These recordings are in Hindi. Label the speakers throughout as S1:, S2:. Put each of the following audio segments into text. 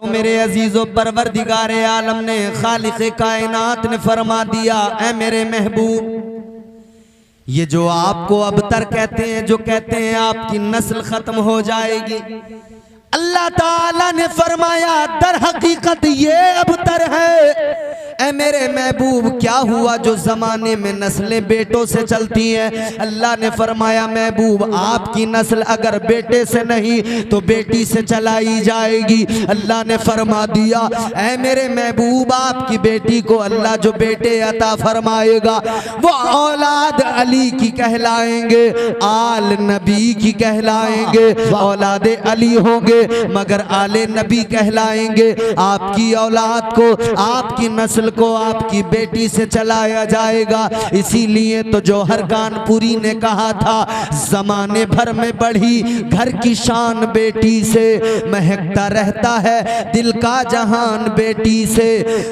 S1: मेरे अजीजों, परवरदिगारे आलम ने, खालिक़े कायनात ने फरमा दिया, ऐ मेरे महबूब, ये जो आपको अबतर कहते हैं, जो कहते हैं आपकी नस्ल खत्म हो जाएगी, अल्लाह ताला ने फरमाया दर हकीकत ये अबतर है। ऐ मेरे महबूब, क्या हुआ जो जमाने में नस्लें बेटों से चलती हैं? अल्लाह ने फरमाया महबूब, आपकी नस्ल अगर बेटे से नहीं तो बेटी से चलाई जाएगी। अल्लाह ने फरमा दिया, ऐ मेरे महबूब, आपकी बेटी को अल्लाह जो बेटे अता फरमाएगा वो औलाद अली की कहलाएंगे, आल नबी की कहलाएंगे, औलाद अली होंगे मगर आले नबी कहलाएंगे। आपकी औलाद को, आपकी नस्ल को आपकी बेटी से चलाया जाएगा। इसीलिए तो जौहर कानपुरी ने कहा था, जमाने भर में बढ़ी घर की शान बेटी से, महकता रहता है दिल का जहान बेटी से।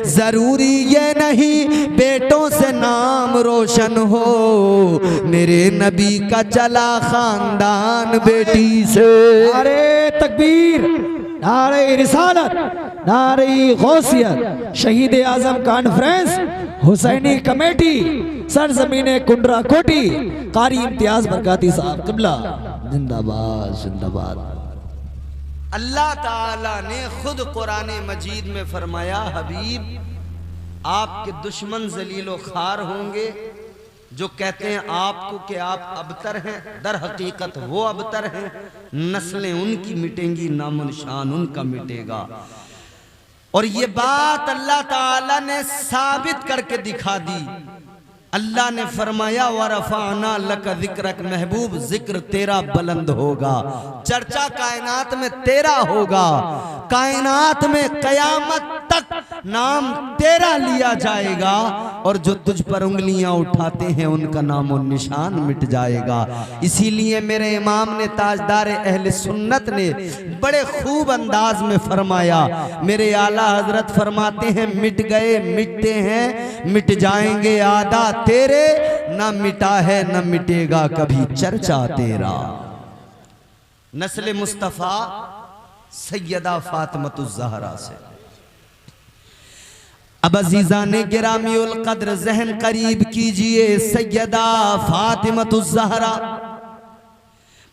S1: जरूरी ये नहीं बेटों से नाम रोशन हो, मेरे नबी का चला खानदान बेटी से।
S2: अरे तकबीर, नारे रिसालत, नारे गौसियत, शहीद आजम कॉन्फ्रेंस, हुसैनी कमेटी, सरजमीने कुंडरा कोटी, कारी इम्तियाज बरकाती साहब किबला जिंदाबाद जिंदाबाद।
S1: अल्लाह ताला ने खुद कुरान मजीद में फरमाया, हबीब आपके दुश्मन जलीलो खार होंगे जो कहते हैं आपको कि आप अबतर हैं, दर हकीकत वो अबतर हैं। नस्लें उनकी मिटेंगी, नामो निशान उनका मिटेगा। और ये बात अल्लाह ताला ने साबित करके दिखा दी। अल्लाह ने फरमाया, वरफाना लक जिक्रक, महबूब जिक्र तेरा बुलंद होगा, चर्चा कायनात में तेरा होगा, कायनात में कयामत तक नाम तेरा लिया जाएगा, और जो तुझ पर उंगलियां उठाते हैं उनका नाम और निशान मिट जाएगा। इसीलिए मेरे इमाम ने, ताजदार अहले सुन्नत ने बड़े खूब अंदाज में फरमाया, मेरे आला हजरत फरमाते हैं, मिट गए मिटते हैं मिट जाएंगे आदा तेरे, ना मिटा है ना मिटेगा कभी चर्चा तेरा। नस्ल मुस्तफ़ा सैयदा फातिमतुज़ ज़हरा से। अब अजीज़ान गिरामीउल क़द्र ज़हन करीब कीजिए, सैयदा फातिमतुज़ ज़हरा,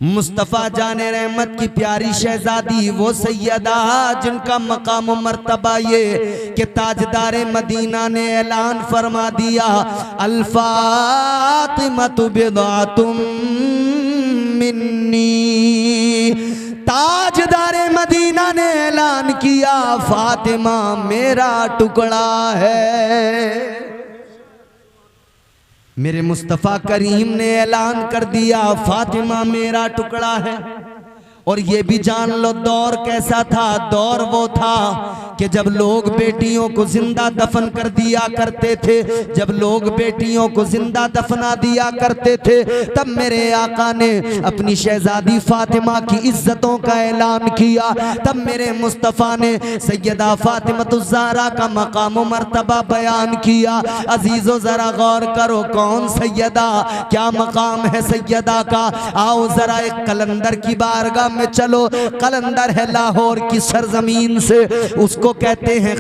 S1: मुस्तफ़ा जाने रहमत की प्यारी शहजादी, वो सैयदा जिनका मकाम व मर्तबा ये कि ताजदारे मदीना ने ऐलान फरमा दिया, अल फातिमतु बिदअतुम मिन्नी। ताजदारे मदीना ने ऐलान किया, फातिमा मेरा टुकड़ा है। मेरे मुस्तफ़ा करीम ने ऐलान कर दिया, फातिमा मेरा टुकड़ा है। और ये भी जान लो दौर कैसा था, दौर वो था कि जब लोग बेटियों को जिंदा दफन कर दिया करते थे, जब लोग बेटियों को जिंदा दफना दिया करते थे, तब मेरे आका ने अपनी शहजादी फातिमा की इज्जतों का ऐलान किया। तब मेरे मुस्तफ़ा ने सैयदा फातिमतुज़ ज़हरा का मकाम व मर्तबा बयान किया। अजीज़ों जरा गौर करो, कौन सैयदा, क्या मकाम है सैयदा का। आओ जरा एक कलंदर की बारगाह में चलो। कलंदर है लाहौर की सरजमीन से, उसको कहते हैं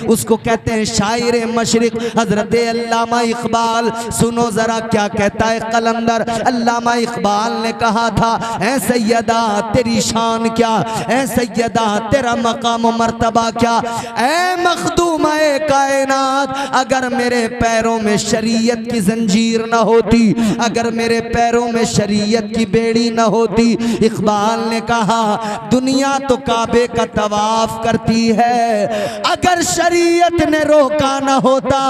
S1: उसको कहते हैं शायर मशरिक हजरत अल्लामा इकबाल। सुनो जरा क्या कहता है कलंदर। अल्लामा इकबाल ने कहा था, ऐ सैयदा तेरी शान क्या, ऐ सैयदा तेरा मकाम व मर्तबा क्या, ऐ मखदूमा कायनात, अगर मेरे पैरों में शरीयत की जंजीर न होती, अगर मेरे पैरों में शरीयत की बेड़ी न होती। इकबाल ने कहा, दुनिया तो काबे का तवाफ करती है, अगर शरीयत ने रोका न होता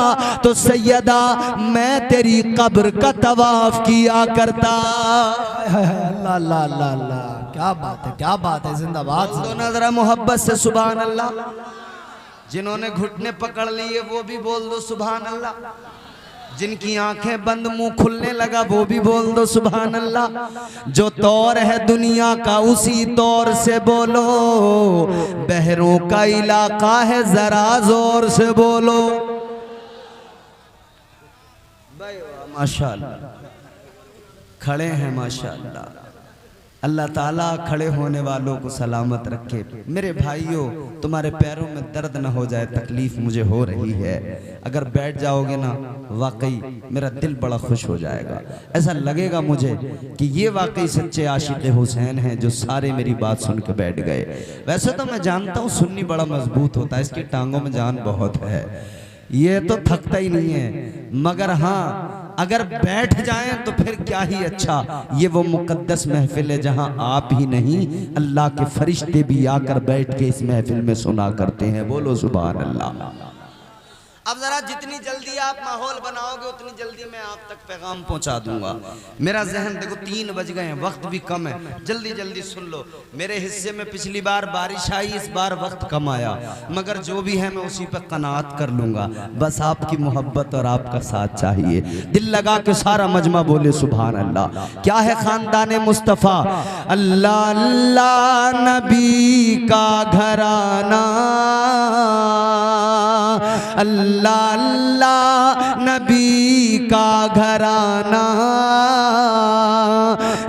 S1: तो सैयदा मैं तेरी कब्र का तवाफ किया करता।
S2: अल्लाह अल्लाह अल्लाह अल्लाह, क्या बात है, क्या बात है, जिंदाबाद।
S1: दोनों जरा मोहब्बत से सुभान अल्लाह। जिन्होंने घुटने पकड़ लिए वो भी बोल दो सुभान अल्लाह। जिनकी आंखें बंद मुंह खुलने लगा वो भी बोल दो सुभान अल्लाह। जो तौर है दुनिया का उसी तौर से बोलो, बहरों का इलाका है जरा जोर से बोलो। माशाअल्लाह खड़े हैं माशाअल्लाह। अल्लाह ताला खड़े होने वालों को सलामत रखे। मेरे भाइयों, तुम्हारे पैरों में दर्द न हो जाए, तकलीफ मुझे हो रही है। अगर बैठ जाओगे ना, वाकई मेरा दिल बड़ा खुश हो जाएगा। ऐसा लगेगा मुझे कि ये वाकई सच्चे आशिक हुसैन हैं जो सारे मेरी बात सुन के बैठ गए। वैसे तो मैं जानता हूँ सुन्नी बड़ा मजबूत होता है, इसकी टांगों में जान बहुत है, ये तो थकता ही नहीं है। मगर हाँ, अगर बैठ जाएं तो फिर क्या ही अच्छा। ये वो मुकद्दस महफिल है जहां आप ही नहीं, अल्लाह के फरिश्ते भी आकर बैठ के इस महफिल में सुना करते हैं। बोलो सुभान अल्लाह। अब जरा जितनी जल्दी आप माहौल बनाओगे उतनी जल्दी मैं आप तक पैगाम पहुंचा दूंगा। मेरा जहन देखो 3 बज गए हैं, वक्त भी कम है, जल्दी जल्दी सुन लो। मेरे हिस्से में पिछली बार बारिश आई, इस बार वक्त कम आया, मगर जो भी है मैं उसी पर कनात कर लूंगा। बस आपकी मोहब्बत और आपका साथ चाहिए। दिल लगा के सारा मजमा बोले सुभान अल्लाह। क्या है खानदान मुस्तफ़ा, अल्लाह अल्लाह नबी का घराना, अल्लाह अल्लाह नबी का घराना,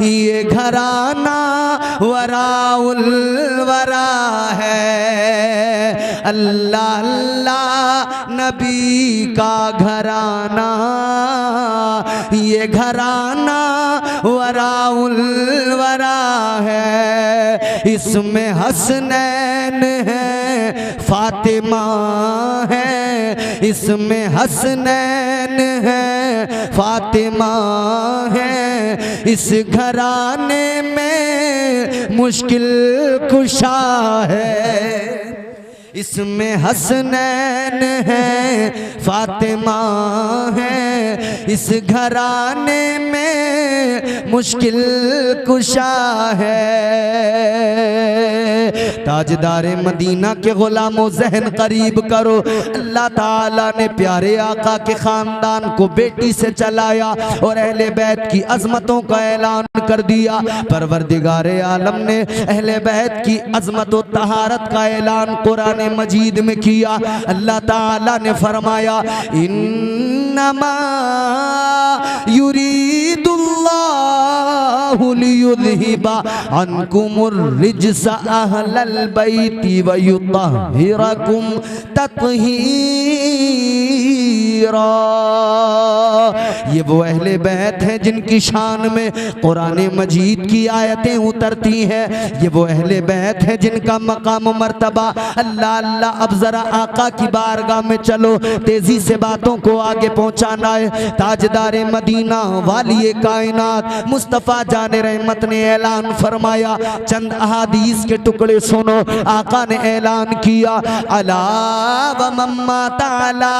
S1: ये घराना वराउल वरा है। अल्लाह अल्लाह नबी का घराना, ये घराना वराउल वरा है। इसमें हसनैन है, फातिमा है, इसमें हसनैन है, फातिमा है। इस घराने में मुश्किल कुशा है, इसमें हसनैन है, फातिमा है। इस घराने में मुश्किल कुशा है। ताजदारे मदीना के गुलामों ज़हन करीब करो। अल्लाह ताला ने प्यारे आका के खानदान को बेटी से चलाया और अहले बैत की अजमतों का ऐलान कर दिया। परवरदिगारे आलम ने अहले बैत की अजमत और तहारत का ऐलान कुरान मजीद में किया। अल्लाह ताला ने फरमाया, इन्नमा युरीदुल्लाहु लियुज़हिबा अन्कुमुर रिज्सा अहलल बैति व युतहिरकुम तत्हीरा। ये वो अहले बैत हैं जिनकी शान में कुरान मजीद की आयतें उतरती हैं। ये वो अहले बैत हैं जिनका मकाम मर्तबा अल्लाह अल्लाह। अब जरा आका की बारगाह में चलो, तेजी से बातों को आगे पहुंचाना है। ताजदारे मदीना वाली कायनात मुस्तफ़ा जाने रहमत ने ऐलान फरमाया। चंद अहादीस के टुकड़े सुनो। आका ने ऐलान किया, अला व मम्मा ताला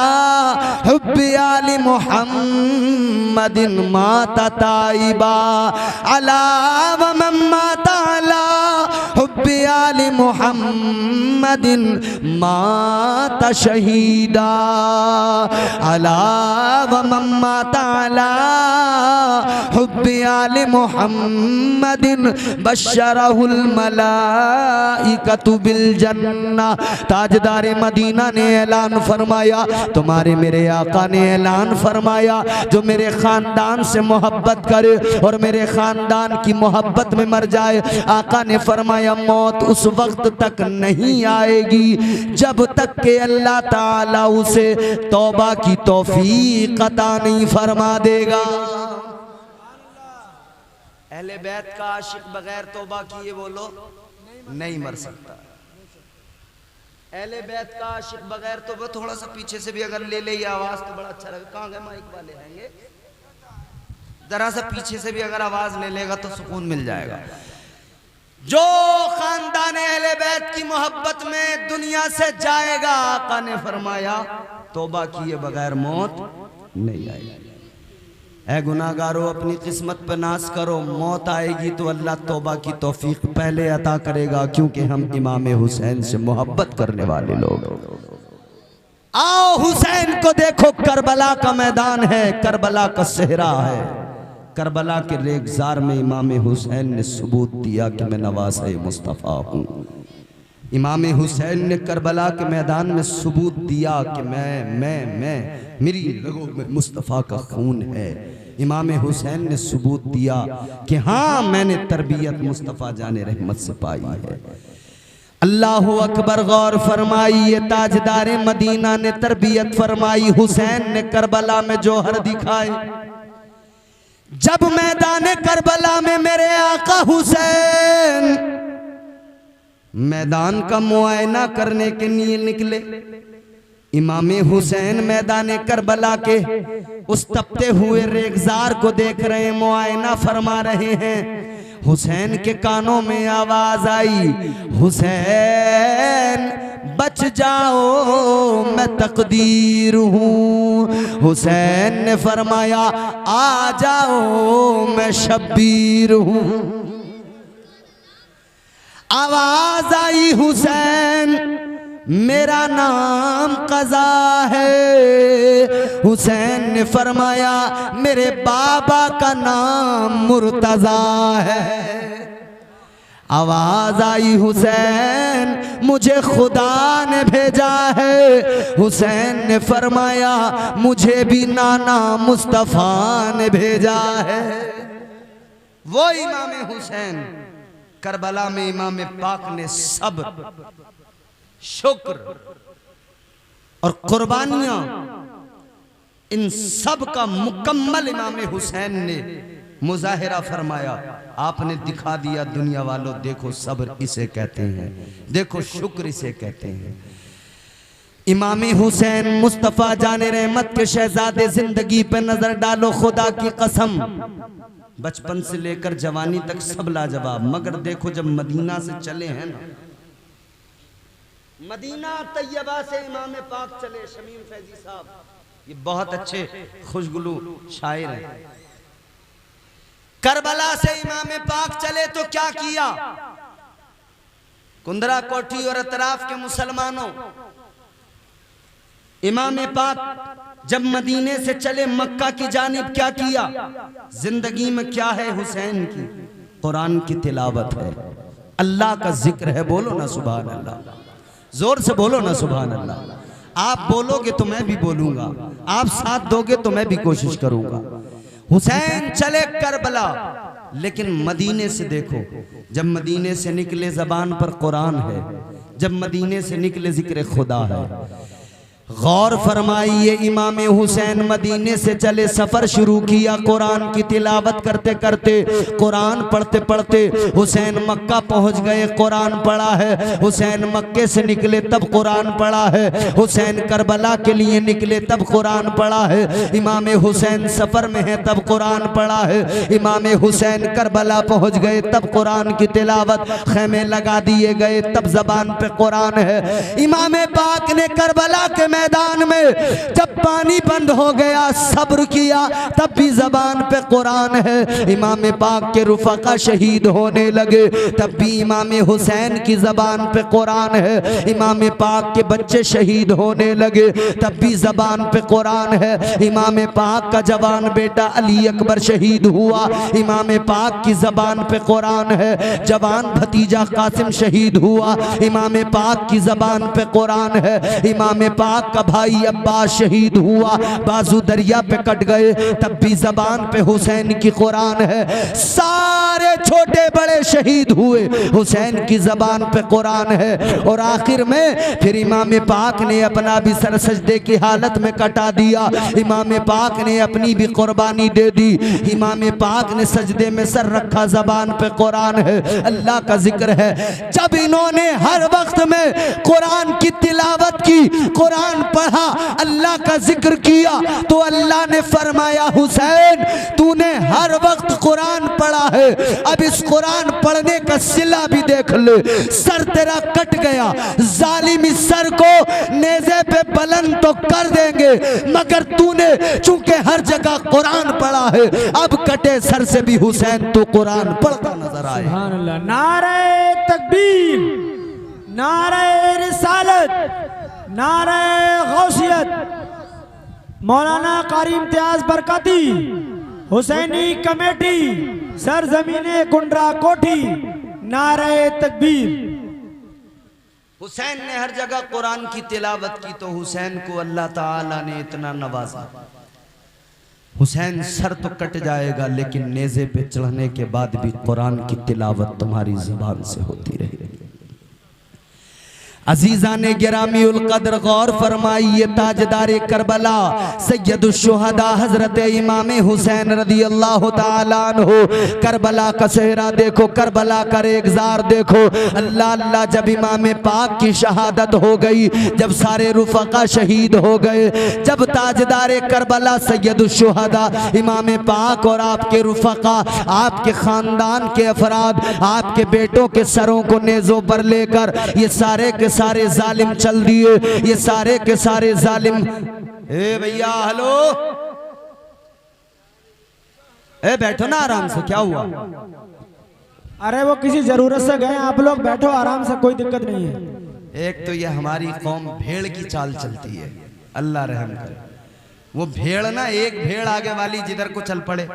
S1: हुब्बी आली मुहम्मदिन माता ताइबा, अला व मम्मा ताला हुब्बी आली मुहम्मदिन माता शहीदा, अला व मम्मा ताला हुब्बी आली मुहम्मदिन बशरहुल मलाइकतु बिल जन्ना। ताजदारे मदीना ने ऐलान फरमाया, तुम्हारे मेरे आका ने ऐलान फरमाया, जो मेरे खानदान से मोहब्बत करे और मेरे खानदान की मोहब्बत में मर जाए, आका ने फरमाया मौत उस वक्त तक नहीं आएगी जब तक के अल्लाह ताला उसे तौबा की तौफीक अता नहीं फरमा देगा। अहले बैत का आशिक बगैर तौबा किए बोलो नहीं मर सकता। अहले बैत का आशिक बगैर तौबा, थोड़ा सा पीछे से भी अगर ले ले ये आवाज तो बड़ा अच्छा लगेगा। कहाँ गए माइक वाले आएंगे, जरा सा पीछे से भी अगर आवाज ले लेगा तो सुकून मिल जाएगा। जो खानदान अहले बैत की मोहब्बत में दुनिया से जाएगा, आका ने फरमाया तौबा किए बगैर मौत नहीं आएगी। ऐ गुनाहगारों, अपनी किस्मत पर नाज करो, मौत आएगी तो अल्लाह तौबा की तौफीक पहले अता करेगा, क्योंकि हम इमाम हुसैन से मोहब्बत करने वाले लोग। आओ हुसैन को देखो, करबला का मैदान है, करबला का सेहरा है। करबला के रेगजार में इमाम हुसैन ने सबूत दिया कि मैं नवासे मुस्तफ़ा हूँ। इमाम हुसैन ने करबला के मैदान में सबूत दिया कि मैं मेरी रगों में मुस्तफ़ा का खून है। इमाम हुसैन ने सबूत दिया कि हाँ मैंने तरबियत मुस्तफ़ा जाने रहमत से पाई है। अल्लाहु अकबर। गौर फरमाई, ये ताजदारे मदीना ने तरबियत फरमाई। हुसैन ने करबला में जौहर दिखाए। जब मैदान करबला में मेरे आका हुसैन मैदान का मुआयना करने के लिए निकले, इमाम हुसैन मैदान करबला के उस तपते हुए रेगजार को देख रहे हैं, मुआयना फरमा रहे हैं। हुसैन के कानों में आवाज आई, हुसैन बच जाओ मैं तकदीर हूँ। हुसैन ने फरमाया आ जाओ मैं शब्बीर हूँ। आवाज आई, हुसैन मेरा नाम कज़ा है। हुसैन ने फरमाया मेरे बाबा का नाम मुर्तज़ा है। आवाज आई, हुसैन मुझे खुदा ने भेजा है। हुसैन ने फरमाया मुझे भी नाना मुस्तफ़ा ने भेजा है। वो इमाम हुसैन करबला में इमाम पाक ने सब्र, शुक्र और कुर्बानियां, इन सब का मुकम्मल इमाम हुसैन ने मुजाहिरा फरमाया। आपने दिखा दिया दुनिया वालों, देखो सब्र इसे कहते हैं, देखो शुक्र इसे कहते हैं। इमाम हुसैन मुस्तफ़ा जाने रहमत के शहजादे, जिंदगी पे नजर डालो, खुदा की कसम बचपन से लेकर जवानी तक सब लाजवाब। मगर देखो जब मदीना से चले हैं ना, मदीना तैयबा से इमाम पाक चले, शमीम फैजी साहब ये बहुत अच्छे खुशगुलू शायर हैं। करबला से इमाम पाक चले तो क्या किया? कुंदरा कोठी और अतराफ के मुसलमानों, इमाम पाक जब मदीने से चले मक्का की जानिब क्या किया? जिंदगी में क्या है हुसैन की? कुरान की तिलावत है, अल्लाह का जिक्र है। बोलो ना सुभान अल्लाह, जोर से बोलो ना सुभान अल्लाह। आप बोलोगे तो मैं भी बोलूंगा, आप साथ दोगे तो मैं भी कोशिश करूंगा। हुसैन चले करबला, लेकिन मदीने से देखो, जब मदीने से निकले जबान पर कुरान है, जब मदीने से निकले जिक्र खुदा है। गौर फरमाइए, इमाम हुसैन मदीने से चले, सफर शुरू किया कुरान की तिलावत करते करते, कुरान पढ़ते पढ़ते हुसैन मक्का पहुंच गए, कुरान पढ़ा है। हुसैन मक्के से निकले तब कुरान पढ़ा है। हुसैन करबला के लिए निकले तब कुरान पढ़ा है। इमाम हुसैन सफर में है तब कुरान पढ़ा है। इमाम हुसैन करबला पहुंच गए तब कुरान की तिलावत, खेमे लगा दिए गए तब जबान पे कुरान है। इमाम पाक ने करबला के मैदान में जब पानी बंद हो गया, सब्र किया, तब भी जबान पे कुरान है। इमाम पाक के रुफका शहीद होने लगे, तब भी इमाम हुसैन की जबान पे कुरान है। इमाम पाक के बच्चे शहीद होने लगे, तब भी जबान पे कुरान है। इमाम पाक का जवान बेटा अली अकबर शहीद हुआ, इमाम पाक की जबान पे कुरान है। जवान भतीजा कासिम शहीद हुआ, इमाम पाक की जबान पे कुरान है। इमाम पाक का भाई अब्बास शहीद हुआ, बाजू दरिया पे कट गए, तब भी जबान पे हुसैन की कुरान है। सारे छोटे बड़े शहीद हुए, हुसैन की जबान पे कुरान है। और आखिर में फिर इमाम पाक ने अपना भी सर सजदे की हालत में कटा दिया। इमाम पाक ने अपनी भी कुर्बानी दे दी। इमाम पाक ने सजदे में सर रखा, जबान पे कुरान है, अल्लाह का जिक्र है। जब इन्होंने हर वक्त में कुरान की तिलावत की, कुरान पढ़ा, अल्लाह का जिक्र किया, तो अल्लाह ने फरमाया हुसैन तूने हर वक्त कुरान पढ़ा है, अब इस कुरान पढ़ने का सिला भी देख ले। सर तेरा कट गया, जालिम इस सर को नेज़े पे बुलंद तो कर देंगे, मगर तूने चूंकि हर जगह कुरान पढ़ा है, अब कटे सर से भी हुसैन तू कुरान पढ़ता नजर आए।
S3: सुभान अल्लाह। नारे तकबीर, नारे रिसालत, नारे गौसियत, मौलाना कारी इम्तियाज बरकती, हुसैनी कमेटी, सरजमीने कुंडरा कोठी, नारे तकबीर।
S1: हुसैन ने हर जगह कुरान की तिलावत की तो हुसैन को अल्लाह ताला ने इतना नवाजा। हुसैन सर तो कट जाएगा लेकिन नेज़े पे चढ़ने के बाद भी कुरान की तिलावत तुम्हारी ज़ुबान से होती रहेगी। अजीजा ने गिरामी उल कद्र गौर फरमाई, ये ताजदार करबला सैयदुश शुहदा हजरत इमाम हुसैन रदी अल्लाह ताला अन्हु, करबला का सेहरा देखो, करबला का रेगजार देखो। अल्लाह अल्लाह, जब इमाम पाक की शहादत हो गई, जब सारे रुफका शहीद हो गए, जब ताजदार करबला सैयदुश शुहदा इमाम पाक और आपके रुफका, आपके खानदान के अफराद, आपके बेटों के सरों को नेज़ों पर लेकर ये सारे के सारे जालिम चल दिए, ये सारे के सारे जालिम। ए भैया हेलो, ए बैठो ना आराम से, क्या हुआ?
S3: अरे वो किसी जरूरत से गए, आप लोग बैठो आराम से, कोई दिक्कत नहीं है।
S1: एक तो ये हमारी कौम भेड़ की चाल चलती है, अल्लाह रहम करे। वो भेड़ ना, एक भेड़ आगे वाली जिधर को चल पड़े,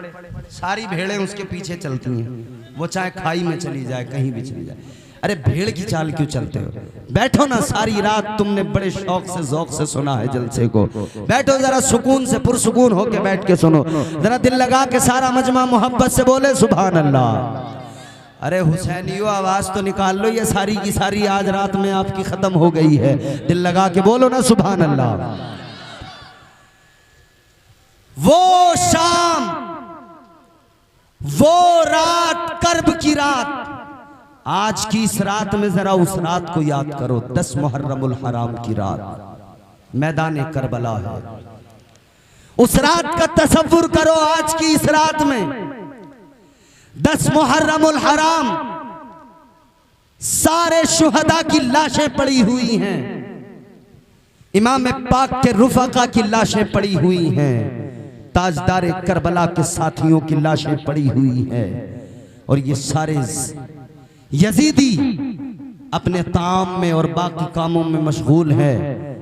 S1: सारी भेड़ें उसके पीछे चलती हैं, वो चाहे खाई में चली जाए, कहीं भी चली जाए। अरे भेड़ की चाल क्यों चलते हो? बैठो ना, सारी रात तुमने बड़े शौक से ज़ौक से सुना है जलसे को, बैठो जरा सुकून से, पुरसुकून होके बैठ के सुनो, जरा दिल लगा के सारा मजमा मोहब्बत से बोले सुभान अल्लाह। अरे हुसैनियो आवाज तो निकाल लो, ये सारी की सारी आज रात में आपकी खत्म हो गई है, दिल लगा के बोलो ना सुभान अल्लाह। वो शाम, वो रात, कर्ब की रात, आज की इस रात में जरा उस रात को याद करो। 10 मुहर्रमुल हराम की रात, मैदान करबला है। उस रात का तसव्वुर करो, आज की इस रात में 10 मुहर्रमुल हराम, सारे शुहदा की लाशें पड़ी हुई हैं, इमाम पाक के रुफका की लाशें पड़ी हुई हैं, ताजदार करबला के साथियों की लाशें पड़ी हुई हैं, और ये सारे यजीदी अपने ताम में और बाकी कामों में मशगूल है,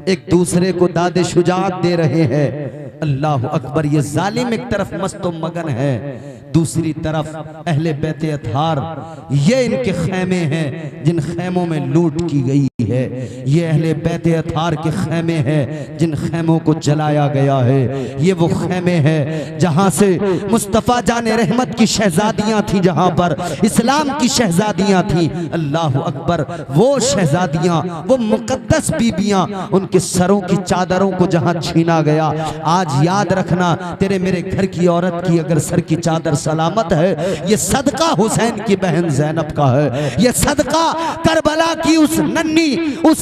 S1: एक दूसरे को दादे शुजात दे रहे हैं। अल्लाह अकबर, ये जालिम एक तरफ मस्त मगन है, दूसरी तरफ अहले बैत अतहार, ये इनके खैमे हैं जिन खैमों में लूट की गई है, ये अहले बैत अतहार के खैमे हैं जिन खैमों को जलाया गया है, ये वो खैमे हैं जहां से मुस्तफ़ा जाने रहमत की शहजादियां थी, जहां पर इस्लाम की शहजादियां थी। अल्लाह अकबर, वो शहजादियां, वो मुकद्दस बीबियां, उनके सरों की चादरों को जहां छीना गया। आज याद रखना, तेरे मेरे घर की औरत की अगर सर की चादर सलामत है, ये सदका हुसैन की बहन ज़ैनब का है, ये सदका करबला की उस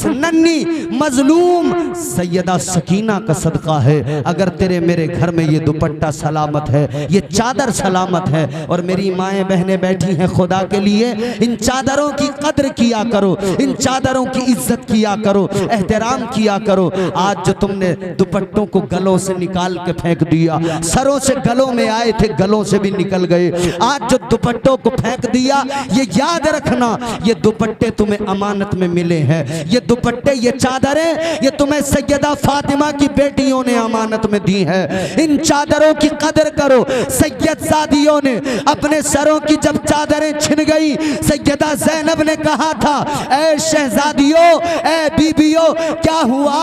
S1: नन्ही मजलूम सैयदा सकीना का सदका है। अगर तेरे मेरे घर में ये दुपट्टा सलामत है, ये चादर सलामत है, और मेरी माएँ बहनें बैठी हैं, खुदा के लिए इन चादरों की कद्र किया करो, इन चादरों की इज्जत किया करो, एहतराम किया करो। आज जो तुमने दुपट्टों को गलों से निकाल के फेंक दिया, सरों से गलों में आए थे, गलों से भी निकल गए, आज जो दुपट्टों को फेंक दिया, ये याद रखना, ये दुपट्टे तुम्हें अमानत में मिले हैं, ये दुपट्टे, ये चादरें, ये तुम्हें सैयदा फातिमा की बेटियों ने अमानत में दी है। इन चादरों की कदर करो। सैयदजादियों ने अपने सरों की जब चादरें छिन गई, सैयदा ज़ैनब ने कहा था, ऐ शहजादियों, ऐ बीबियों, क्या हुआ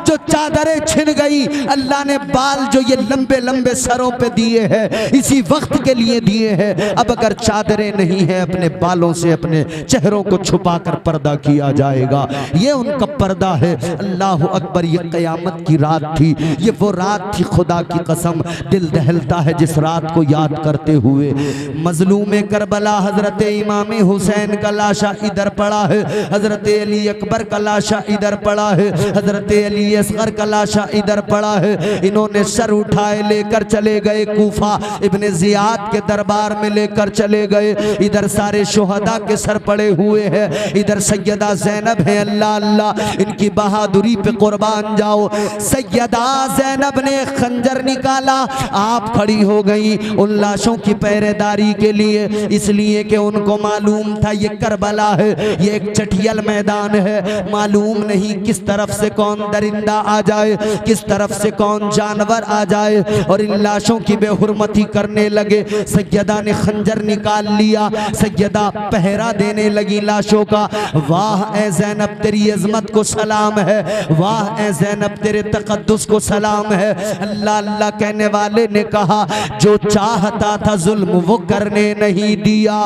S1: जो चादरें छिन गई? अल्लाह ने बाल जो ये लंबे लंबे सरों पे दिए हैं, इसी वक्त के लिए दिए हैं। अब अगर चादरें नहीं है, अपने बालों से अपने चेहरों को छुपाकर पर्दा किया जाएगा, ये उनका पर्दा है। अल्लाह अकबर, ये क़यामत की रात थी, ये वो रात थी, खुदा की कसम दिल दहलता है जिस रात को याद करते हुए। मजलूम करबला हजरत इमाम हुसैन का लाशा इधर पड़ा है, हजरत अली अकबर का लाशा इधर पड़ा है, हजरत अली असगर का लाशा इधर पड़ा है। इन्होंने सर उठाए लेकर चले गए कूफा, इब्ने जियाद के दरबार में लेकर चले गए। इधर सारे शुहदा के सर पड़े हुए हैं, इधर सैयदा ज़ैनब है। अल्लाह अल्लाह, इनकी बहादुरी पे कुर्बान जाओ। सैयदा ज़ैनब ने खंजर निकाला, आप खड़ी हो गई उन लाशों की पहरेदारी के लिए, इसलिए कि उनको मालूम था ये करबला है, ये एक चटियल मैदान है, मालूम नहीं किस तरफ से कौन दरिंदा आ जाए, किस तरफ से कौन जानवर आ जाए, और इन लाशों की बेहुरमती करने लगे। सैयदा ने खंजर निकाल लिया, सैयदा पहरा देने लगी लाशों का। वाह ए ज़ैनब तेरी अज़मत को सलाम है, वाह ए ज़ैनब तेरे तक़द्दुस को सलाम है। अल्लाह अल्लाह कहने वाले ने कहा, जो चाहता था जुल्म वो करने नहीं दिया,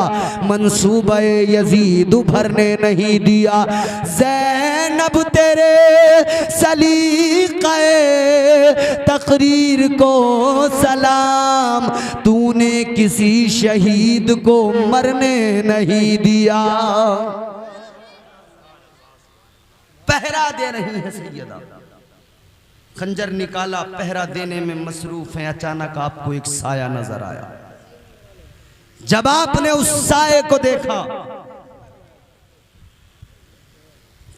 S1: मंसूबे यजीद भरने नहीं दिया। ज़ैनब तेरे सलीक़े तकरीर को सलाम, तूने किसी शहीद को मरने नहीं दिया। पहरा दे रही है सैयदा, खंजर निकाला, पहरा देने में मसरूफ है। अचानक आपको एक साया नजर आया। जब आपने उस साये को देखा,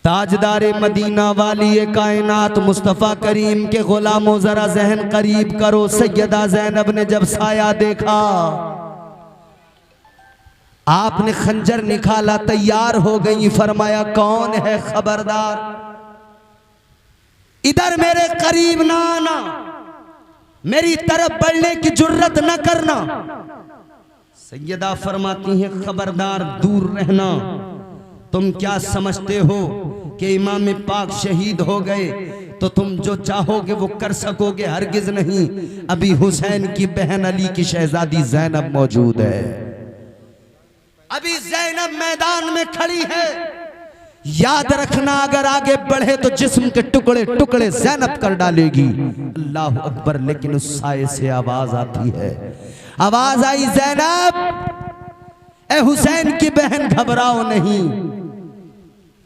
S1: ताजदारे मदीना वाली कायनात मुस्तफ़ा करीम के गुलामों जरा जहन करीब करो। सैयदा ज़ैनब ने जब साया देखा, आपने खंजर निकाला, तैयार हो गई, फरमाया कौन है खबरदार, इधर मेरे करीब ना आना, मेरी तरफ बढ़ने की जुर्रत न करना। सैयदा फरमाती हैं खबरदार दूर रहना, तुम क्या समझते हो कि इमाम पाक शहीद हो गए तो तुम जो चाहोगे वो कर सकोगे? हरगिज नहीं। अभी हुसैन की बहन अली की शहजादी ज़ैनब मौजूद है, अभी ज़ैनब मैदान में खड़ी है। याद रखना, अगर आगे बढ़े तो जिस्म के टुकड़े टुकड़े ज़ैनब कर डालेगी। अल्लाह अकबर। लेकिन उस साये से आवाज आती है, आवाज आई, ज़ैनब ए हुसैन की बहन घबराओ नहीं।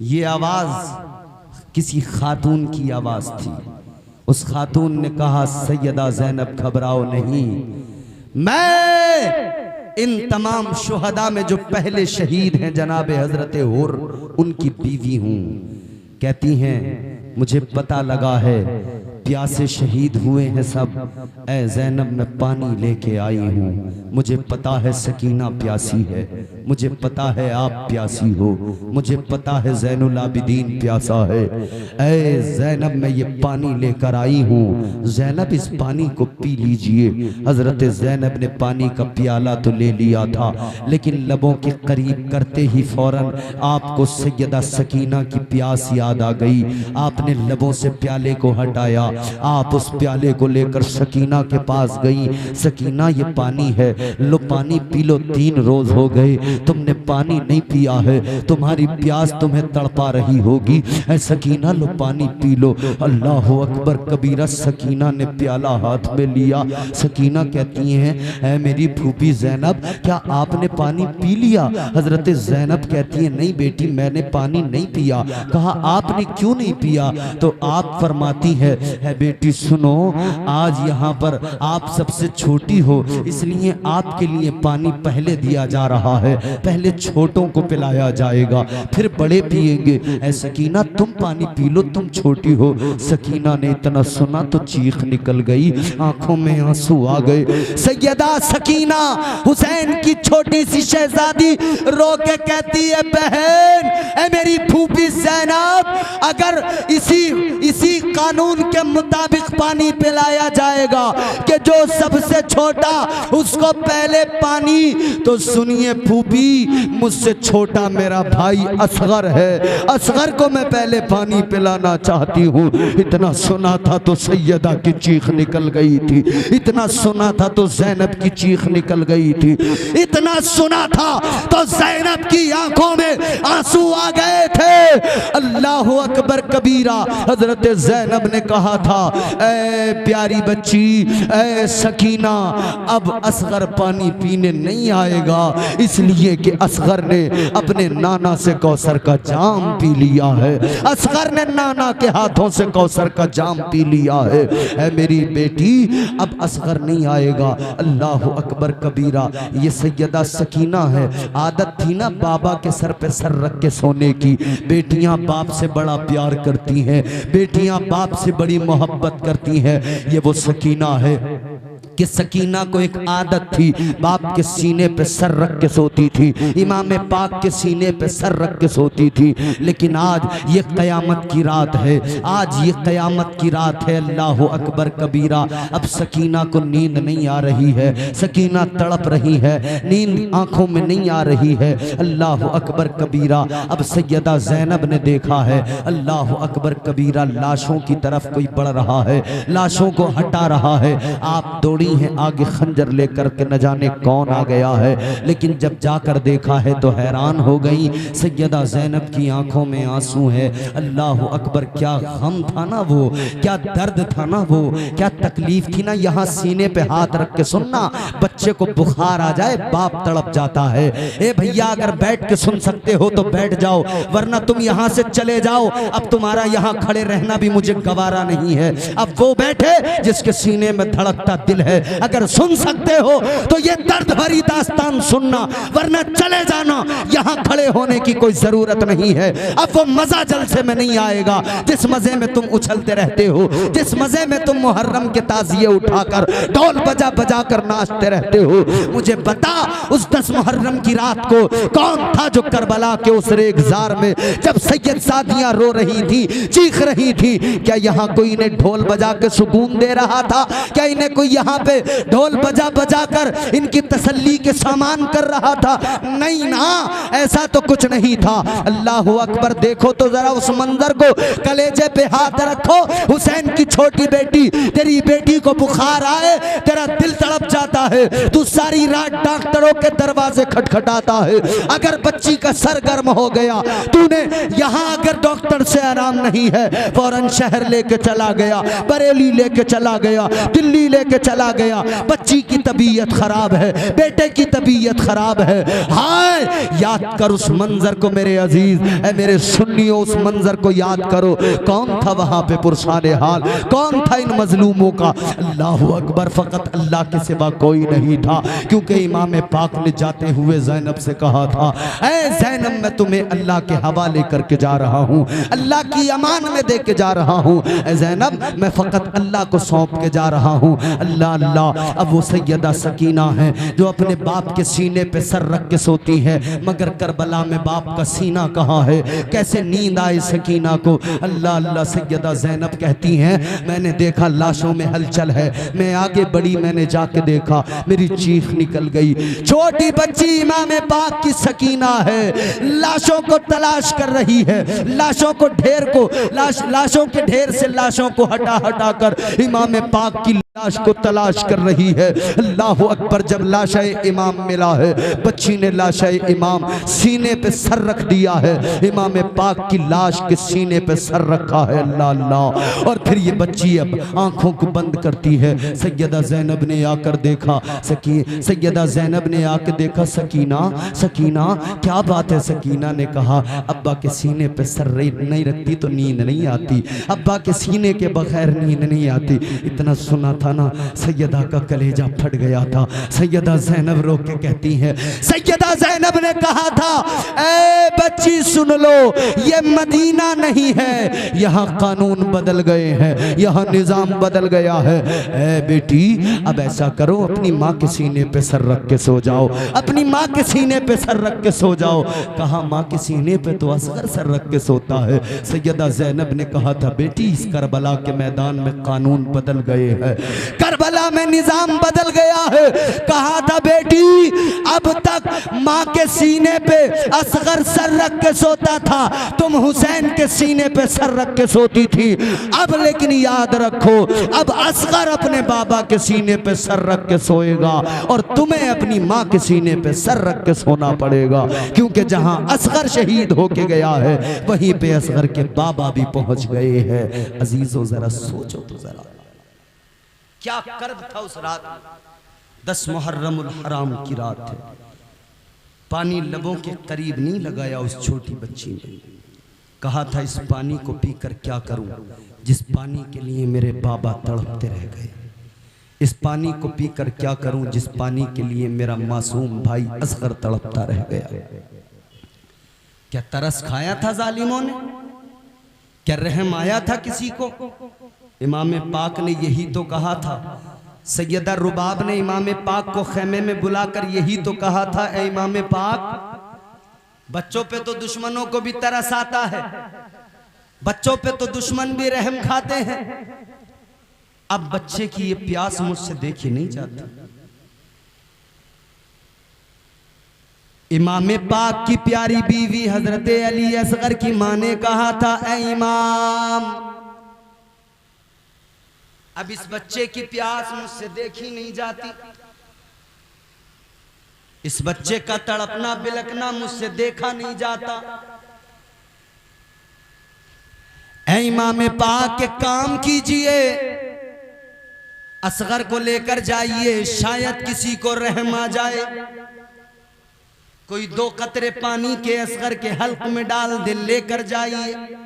S1: ये आवाज किसी खातून की आवाज थी। उस खातून ने कहा, सैयदा ज़ैनब घबराओ नहीं, मैं इन तमाम शुहदा में जो पहले शहीद हैं जनाब हजरत हुर, उनकी बीवी हूँ। कहती हैं मुझे पता लगा है प्यासे शहीद हुए हैं सब, ऐ ज़ैनब मैं पानी लेके आई हूँ। मुझे पता है सकीना प्यासी है, मुझे पता है आप प्यासी हो, मुझे पता है ज़ैनुल आबिदीन प्यासा है। ऐ ज़ैनब मैं ये पानी लेकर आई हूँ, ज़ैनब इस पानी को पी लीजिए। हज़रत ज़ैनब ने पानी का प्याला तो ले लिया था, लेकिन लबों के करीब करते ही फौरन आपको सैयदा सकीना की प्यास याद आ गई। आपने लबों से प्याले को हटाया, आप उस प्याले को लेकर सकीना के पास गई। सकीना ये पानी है, लो पानी पी लो, 3 रोज हो गए तुमने पानी नहीं पिया है, तुम्हारी प्यास तुम्हें तड़पा रही होगी। ऐ सकीना लो पानी पी लो। अल्लाह अकबर कबीरा। सकीना ने प्याला हाथ में लिया। सकीना कहती हैं, ऐ मेरी फूफी ज़ैनब क्या आपने पानी पी लिया? हजरत ज़ैनब कहती है, नहीं बेटी मैंने पानी नहीं पिया। कहा आपने क्यों नहीं पिया? तो आप फरमाती है बेटी सुनो, आज यहाँ पर आप सबसे छोटी हो, इसलिए आपके लिए पानी पहले दिया जा रहा है, पहले छोटों को पिलाया जाएगा, फिर बड़े पिएंगे। ऐ सकीना तुम पानी पी लो, तुम छोटी हो। सकीना ने इतना सुना तो चीख निकल गई, आंखों में आंसू आ गए। सैयदा सकीना हुसैन की छोटी सी शहजादी रो के कहती है, बहन ऐ मेरी फूफी ज़ैनब, अगर इसी कानून के मुताबिक पानी पिलाया जाएगा कि जो सबसे छोटा उसको पहले पानी, तो सुनिए फूफी मुझसे छोटा मेरा भाई असगर है, असगर को मैं पहले पानी पिलाना चाहती हूँ। इतना सुना था तो सैयदा की चीख निकल गई थी, इतना सुना था तो ज़ैनब की चीख निकल गई थी, इतना सुना था तो ज़ैनब की आंखों में आंसू आ गए थे। अल्लाह अकबर कबीरा। हजरत ज़ैनब ने कहा था, ऐ प्यारी बच्ची, ऐ सकीना, अब असगर पानी पीने नहीं आएगा, इसलिए कि असगर ने अपने नाना से कौसर का जाम पी लिया है, असगर ने नाना के हाथों से कौसर का जाम पी लिया है। ऐ मेरी बेटी अब असगर नहीं आएगा। अल्लाह अकबर कबीरा। ये सैयदा सकीना है। आदत थी ना बाबा के सर पे सर रख के सोने की। बेटियां बाप से बड़ा प्यार करती हैं, बेटियां बाप से बड़ी मोहब्बत करती हैं। ये वो सकीना है। कि सकीना को एक आदत थी, बाप के सीने पे सर रख के सोती थी, इमाम पाक के सीने पे सर रख के सोती थी। लेकिन आज ये क़यामत की रात है, आज ये क़यामत की रात है। अल्लाह अकबर कबीरा। अब सकीना को नींद नहीं आ रही है, सकीना तड़प रही है, नींद आंखों में नहीं आ रही है। अल्लाह अकबर कबीरा। अब सैयदा ज़ैनब ने देखा है, अल्लाह अकबर कबीरा, लाशों की तरफ कोई बढ़ रहा है, लाशों को हटा रहा है। आप दौड़ी हैं आगे खंजर लेकर के, न जाने कौन आ गया है। लेकिन जब जाकर देखा है तो हैरान हो गई। सैयदा ज़ैनब की आंखों में आंसू है। अल्लाह अकबर, क्या गम था ना वो, क्या दर्द था ना वो, क्या तकलीफ थी ना। यहाँ सीने पे हाथ रख के सुनना, बच्चे को बुखार आ जाए बाप तड़प जाता है। ए भैया, अगर बैठ के सुन सकते हो तो बैठ जाओ, वरना तुम यहाँ से चले जाओ। अब तुम्हारा यहाँ खड़े रहना भी मुझे गवारा नहीं है। अब वो बैठे जिसके सीने में धड़कता दिल है। अगर सुन सकते हो तो ये दर्द भरी दास्तान सुनना, वरना चले जाना, यहाँ खड़े होने की कोई जरूरत नहीं है। अब वो मजा जलसे में नहीं आएगा जिस मजे में तुम उछलते रहते हो, जिस मजे में तुम मुहर्रम के ताजिए उठाकर ढोल बजा बजा कर नाचते रहते हो। मुझे बता, उस 10 मुहर्रम की रात को कौन था जो करबला के उस रेगजार में जब सैयद सादियां रो रही थी, चीख रही थी, क्या यहाँ कोई इन्हें ढोल बजा के सुकून दे रहा था? क्या इन्हें कोई यहाँ पे ढोल बजा बजा कर इनकी तसल्ली के सामान कर रहा था? नहीं ना, ऐसा तो कुछ नहीं था। अल्लाह अकबर। देखो तो जरा उस मंजर को, कलेजे पे हाथ रखो। हुसैन की छोटी बेटी, तेरी बेटी को बुखार आए, तेरा दिल तड़प जाता है, तू सारी रात डॉक्टरों के दरवाजे खटखटाता है। अगर बच्ची का सर गर्म हो गया, तूने यहाँ अगर डॉक्टर से आराम नहीं है, फौरन शहर लेके चला गया, बरेली लेके चला गया, दिल्ली लेके चला गया। बच्ची की तबीयत खराब है, बेटे की तबीयत खराब है। हाय, याद कर उस मंजर को मेरे अजीज, मेरे सुन्नियों, उस मंजर को याद करो। कौन था वहां पे पुरसाने हाल, कौन था इन मजलूमों का? अल्लाह अकबर। फकत अल्लाह के सिवा कोई नहीं था, क्योंकि इमाम पाक ने जाते हुए ज़ैनब से कहा था, ऐ ज़ैनब, मैं तुम्हें अल्लाह के हवाले करके जा रहा हूँ, अल्लाह की अमान में दे के जा रहा हूँ। ऐ ज़ैनब, मैं फकत अल्लाह को सौंप के जा रहा हूँ। अल्लाह अल्लाह। अब वो सैयदा सकीना है जो अपने बाप के सीने पे सर रख के सोती है, मगर करबला में बाप का सीना कहाँ है? कैसे नींद आए सकीना को? अल्लाह अल्लाह। सैयदा ज़ैनब कहती हैं, मैंने देखा लाशों में हलचल है, मैं आगे बढ़ी, मैंने जाके देखा, मेरी चीख निकल गई। छोटी बच्ची इमाम पाक की सकीना है, लाशों को तलाश कर रही है, लाशों को ढेर को, लाशों के ढेर से लाशों को हटा हटा कर इमाम पाक की लाश को तलाश कर रही है। अल्लाह अकबर। जब लाशाए इमाम मिला है, बच्ची ने लाशाए इमाम सीने पे सर रख दिया है, इमाम पाक की लाश के सीने पे सर रखा है। अल्लाह अल्लाह। और फिर ये बच्ची अब आंखों को बंद करती है। सैयदा ज़ैनब ने आकर देखा, सैयदा ज़ैनब ने आकर देखा, सकीना, सकीना, क्या बात है? सकीना ने कहा, अब्बा के सीने पे सर नहीं रखती तो नींद नहीं आती, अब्बा के सीने के बगैर नींद नहीं आती। इतना सुना था ना, सैयदा का कलेजा फट गया था। सैयदा ज़ैनब रो के कहती है, सैयदा ज़ैनब ने कहा था, ए बच्ची सुन लो, ये मदीना नहीं है, यहाँ कानून बदल गए हैं, यहाँ निजाम बदल गया है। ए बेटी, अब ऐसा करो, अपनी माँ के सीने पे सर रख के सो जाओ, अपनी माँ के सीने पे सर रख के सो जाओ। कहा, माँ के सीने पे तो असगर सर रख के सोता है। सैयदा ज़ैनब ने कहा था, बेटी, इस करबला के मैदान में कानून बदल गए हैं, करबला में निजाम बदल गया है। कहा था, बेटी, अब तक माँ के सीने पे असगर सर रख के सोता था, तुम हुसैन के सीने पे सर रख के सोती थी। अब लेकिन याद रखो, अब असगर अपने बाबा के सीने पे सर रख के सोएगा और तुम्हें अपनी माँ के सीने पे सर रख के सोना पड़ेगा, क्योंकि जहां असगर शहीद होके गया है, वहीं पे असगर के बाबा भी पहुंच गए हैं। अजीजों, जरा सोचो तो जरा, क्या कर्ब था उस रात। 10 मुहर्रमुल हराम की रात है। पानी लबों के करीब नहीं लगाया उस छोटी बच्ची ने। कहा था, इस पानी को पीकर क्या करूं, जिस पानी के लिए मेरे बाबा तड़पते रह गए। इस पानी को पीकर क्या करूं, जिस पानी के लिए मेरा मासूम भाई असगर तड़पता रह गया। क्या तरस खाया था जालिमों ने? क्या रहम आया था किसी को? इमाम पाक ने यही तो कहा था, सैयदा रुबाब ने इमाम पाक को खेमे में बुलाकर यही तो कहा था, ए इमाम पाक, बच्चों पे तो दुश्मनों को भी तरस आता है, बच्चों पे तो दुश्मन भी रहम खाते हैं, अब बच्चे की ये प्यास मुझसे देखी नहीं जाती। इमाम पाक की प्यारी बीवी हजरत अली असगर की मां ने कहा था, ए इमाम, अब इस बच्चे की प्यास मुझसे देखी नहीं जाती, इस बच्चे का तड़पना बिलकना मुझसे देखा नहीं जाता। ऐ इमाम पाक के काम कीजिए, असगर को लेकर जाइए, शायद किसी को रहम आ जाए, कोई 2 कतरे पानी के असगर के हल्क में डाल दे, लेकर जाइए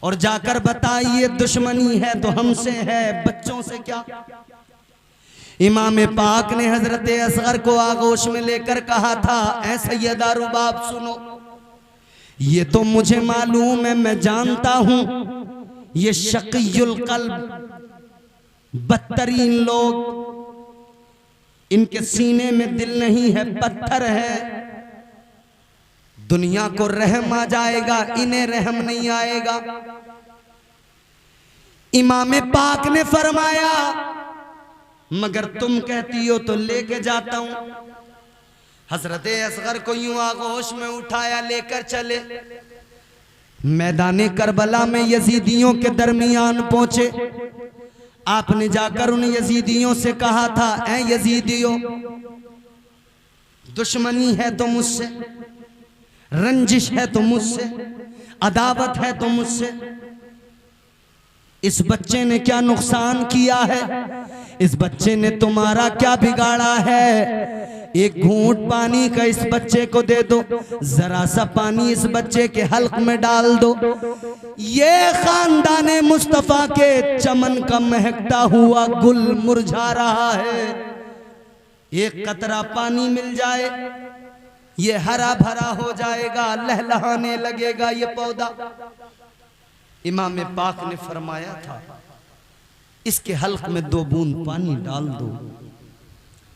S1: और जाकर बताइए दुश्मनी है तो हमसे है, बच्चों से क्या। इमाम पाक ने हजरत असगर को आगोश में लेकर कहा था, ऐ सैयदा रुबाब सुनो, ये तो मुझे मालूम है, मैं जानता हूं ये शकीयुल कल्ब, बदतरीन लोग, इनके सीने में दिल नहीं है, पत्थर है, दुनिया को रहम आ जाएगा, इन्हें रहम नहीं आएगा। इमाम पाक ने फरमाया, मगर तुम कहती हो तो लेके जाता हूं। हजरत असगर को यूं आगोश में उठाया, लेकर चले, मैदान करबला में यजीदियों के दरमियान पहुंचे। आपने जाकर उन यजीदियों से कहा था, ऐ यजीदियों, दुश्मनी है तो मुझसे, रंजिश है तो मुझसे, अदावत है तो मुझसे, इस बच्चे ने क्या नुकसान किया है, इस बच्चे ने तुम्हारा क्या बिगाड़ा है, एक घूंट पानी का इस बच्चे को दे दो, जरा सा पानी इस बच्चे के हल्क में डाल दो, ये खानदाने मुस्तफा के चमन का महकता हुआ गुल मुरझा रहा है, एक कतरा पानी मिल जाए ये हरा भरा हो जाएगा, लहलहाने लगेगा ये पौधा। इमाम पाक ने फरमाया था, इसके हल्क में 2 बूंद पानी डाल दो,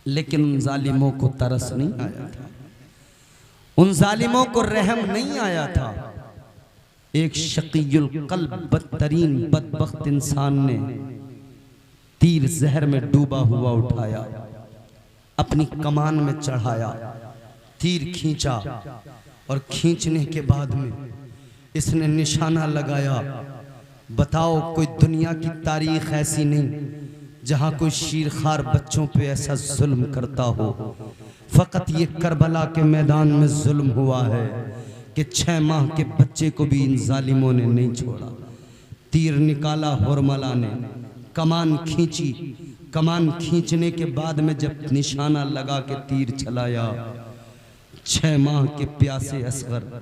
S1: लेकिन उन जालिमों को तरस नहीं आया था, उन जालिमों को रहम नहीं आया था। एक शकीयुल कल्ब, बदतरीन बदबख्त इंसान ने तीर जहर में डूबा हुआ उठाया, अपनी कमान में चढ़ाया, तीर खींचा और खींचने के बाद में इसने निशाना लगाया। बताओ, कोई दुनिया की तारीख ऐसी नहीं जहां कोई शीरखार बच्चों पे ऐसा जुल्म करता हो। फकत ये करबला के मैदान में जुल्म हुआ है कि 6 माह के बच्चे को भी इन जालिमों ने नहीं छोड़ा। तीर निकाला हुरमला ने, कमान खींची, कमान खींचने के बाद में जब निशाना लगा के तीर चलाया, 6 माह के प्यासे असगर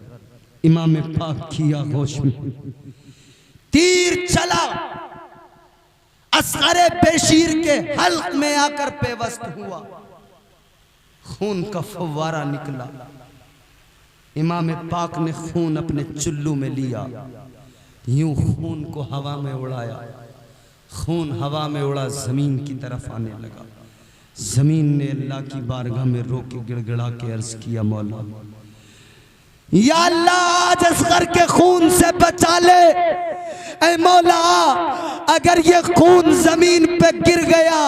S1: इमाम पाक की आगोश में तीर चला, असगरे बेशीर के हल्क में आकर पेवस्त हुआ, खून का फव्वारा निकला। इमाम पाक ने खून अपने चुल्लू में लिया, यूं खून को हवा में उड़ाया, खून हवा में उड़ा जमीन की तरफ आने लगा। जमीन ने अल्लाह की बारगाह में रो के गिड़गिड़ा के अर्ज किया, मौला या अल्लाह, आज असगर के खून से बचा ले, ऐ मौला, अगर ये खून जमीन पे गिर गया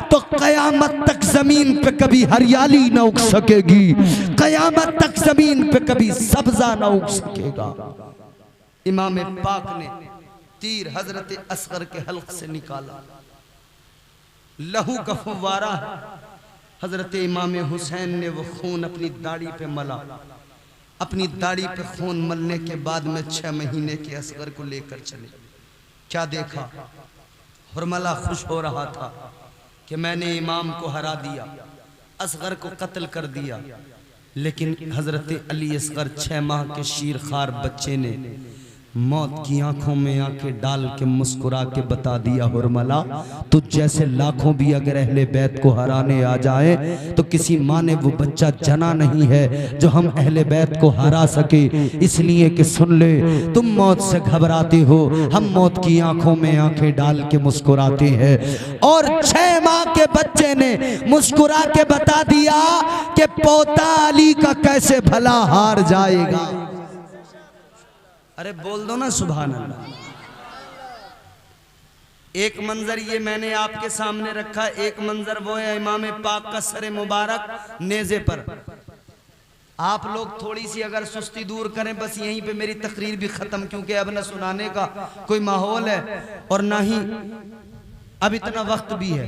S1: तो कयामत तक जमीन पे कभी हरियाली ना उग सकेगी, कयामत तक जमीन पे कभी सब्जा ना उग सकेगा। इमाम पाक ने तीर हजरत असगर के हल्क से निकाला, लहू का फव्वारा। हजरत इमाम हुसैन ने वो खून अपनी दाढ़ी पे मला, अपनी दाढ़ी पे खून मलने के बाद में 6 महीने के असगर को लेकर चले। क्या देखा, हुरमला खुश हो रहा था कि मैंने इमाम को हरा दिया, असगर को कत्ल कर दिया, लेकिन हजरत अली असगर 6 माह के शीरखार बच्चे ने मौत की आंखों में आंखें डाल के मुस्कुरा के बता दिया हुरमला, तुझ जैसे लाखों भी अगर अहले बैत को हराने आ जाए तो किसी माँ ने वो बच्चा जना नहीं है जो हम अहले बैत को हरा सके। इसलिए कि सुन ले, तुम मौत से घबराते हो, हम मौत की आंखों में आंखें डाल के मुस्कुराते हैं। और 6 माह के बच्चे ने मुस्कुरा के बता दिया कि पोता अली का कैसे भला हार जाएगा। अरे बोल दो ना सुभान अल्लाह। एक मंजर ये मैंने आपके सामने रखा, एक मंजर वो है इमाम पाक का सर मुबारक नेज़े पर। आप लोग थोड़ी सी अगर सुस्ती दूर करें, बस यहीं पे मेरी तकरीर भी खत्म, क्योंकि अब न सुनाने का कोई माहौल है और ना ही अब इतना वक्त भी है।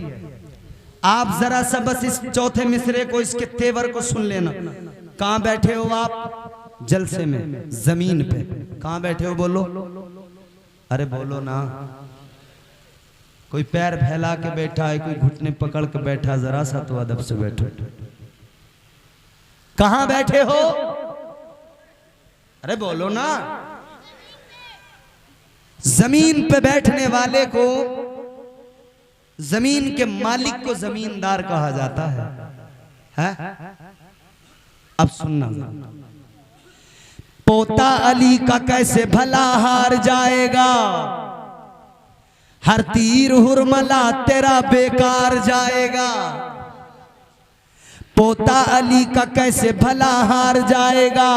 S1: आप जरा सा बस इस चौथे मिसरे को, इसके तेवर को सुन लेना। कहां बैठे हो आप? जलसे में, जमीन पे। कहां बैठे हो? बोलो, अरे बोलो ना। कोई पैर फैला के बैठा है, कोई घुटने पकड़ के बैठा, जरा सा तो अदब से बैठो। कहां बैठे हो? अरे बोलो ना। जमीन पे बैठने वाले को, जमीन के मालिक को जमींदार कहा जाता है? अब सुनना, पोता अली का कैसे भला हार जाएगा, हर तीर हुरमला तेरा बेकार जाएगा। पोता अली का कैसे भला हार जाएगा,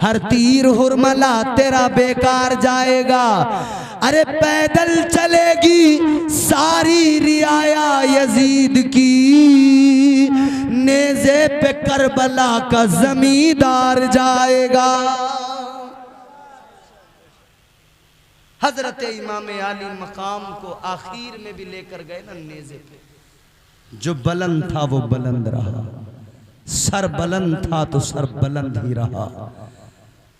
S1: हर तीर हुरमला तेरा बेकार जाएगा। अरे पैदल चलेगी सारी रियाया यजीद की, नेज़े पे करबला का जमींदार जाएगा। हजरत इमाम अली मकाम को आखिर में भी लेकर गए ना नेज़े पे। जो बुलंद था वो बुलंद रहा, सर बुलंद था तो सर बुलंद ही रहा।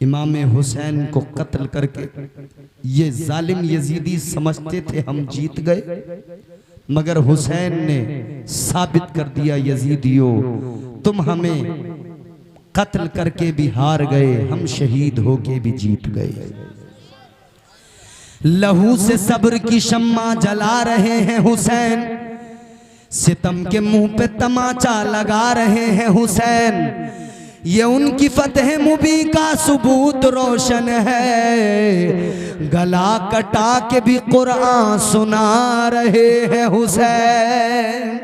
S1: इमाम हुसैन को कत्ल करके ये जालिम यजीदी समझते थे हम जीत गए, मगर हुसैन ने साबित कर दिया, यजीदियों तुम हमें कत्ल करके भी हार गए, हम शहीद होके भी जीत गए। लहू से सब्र की शम्मा जला रहे हैं हुसैन, सितम के मुंह पे तमाचा लगा रहे हैं हुसैन। ये उनकी फतह मुबी का सबूत रोशन है, गला कटा के भी कुरान सुना रहे हैं हुसैन।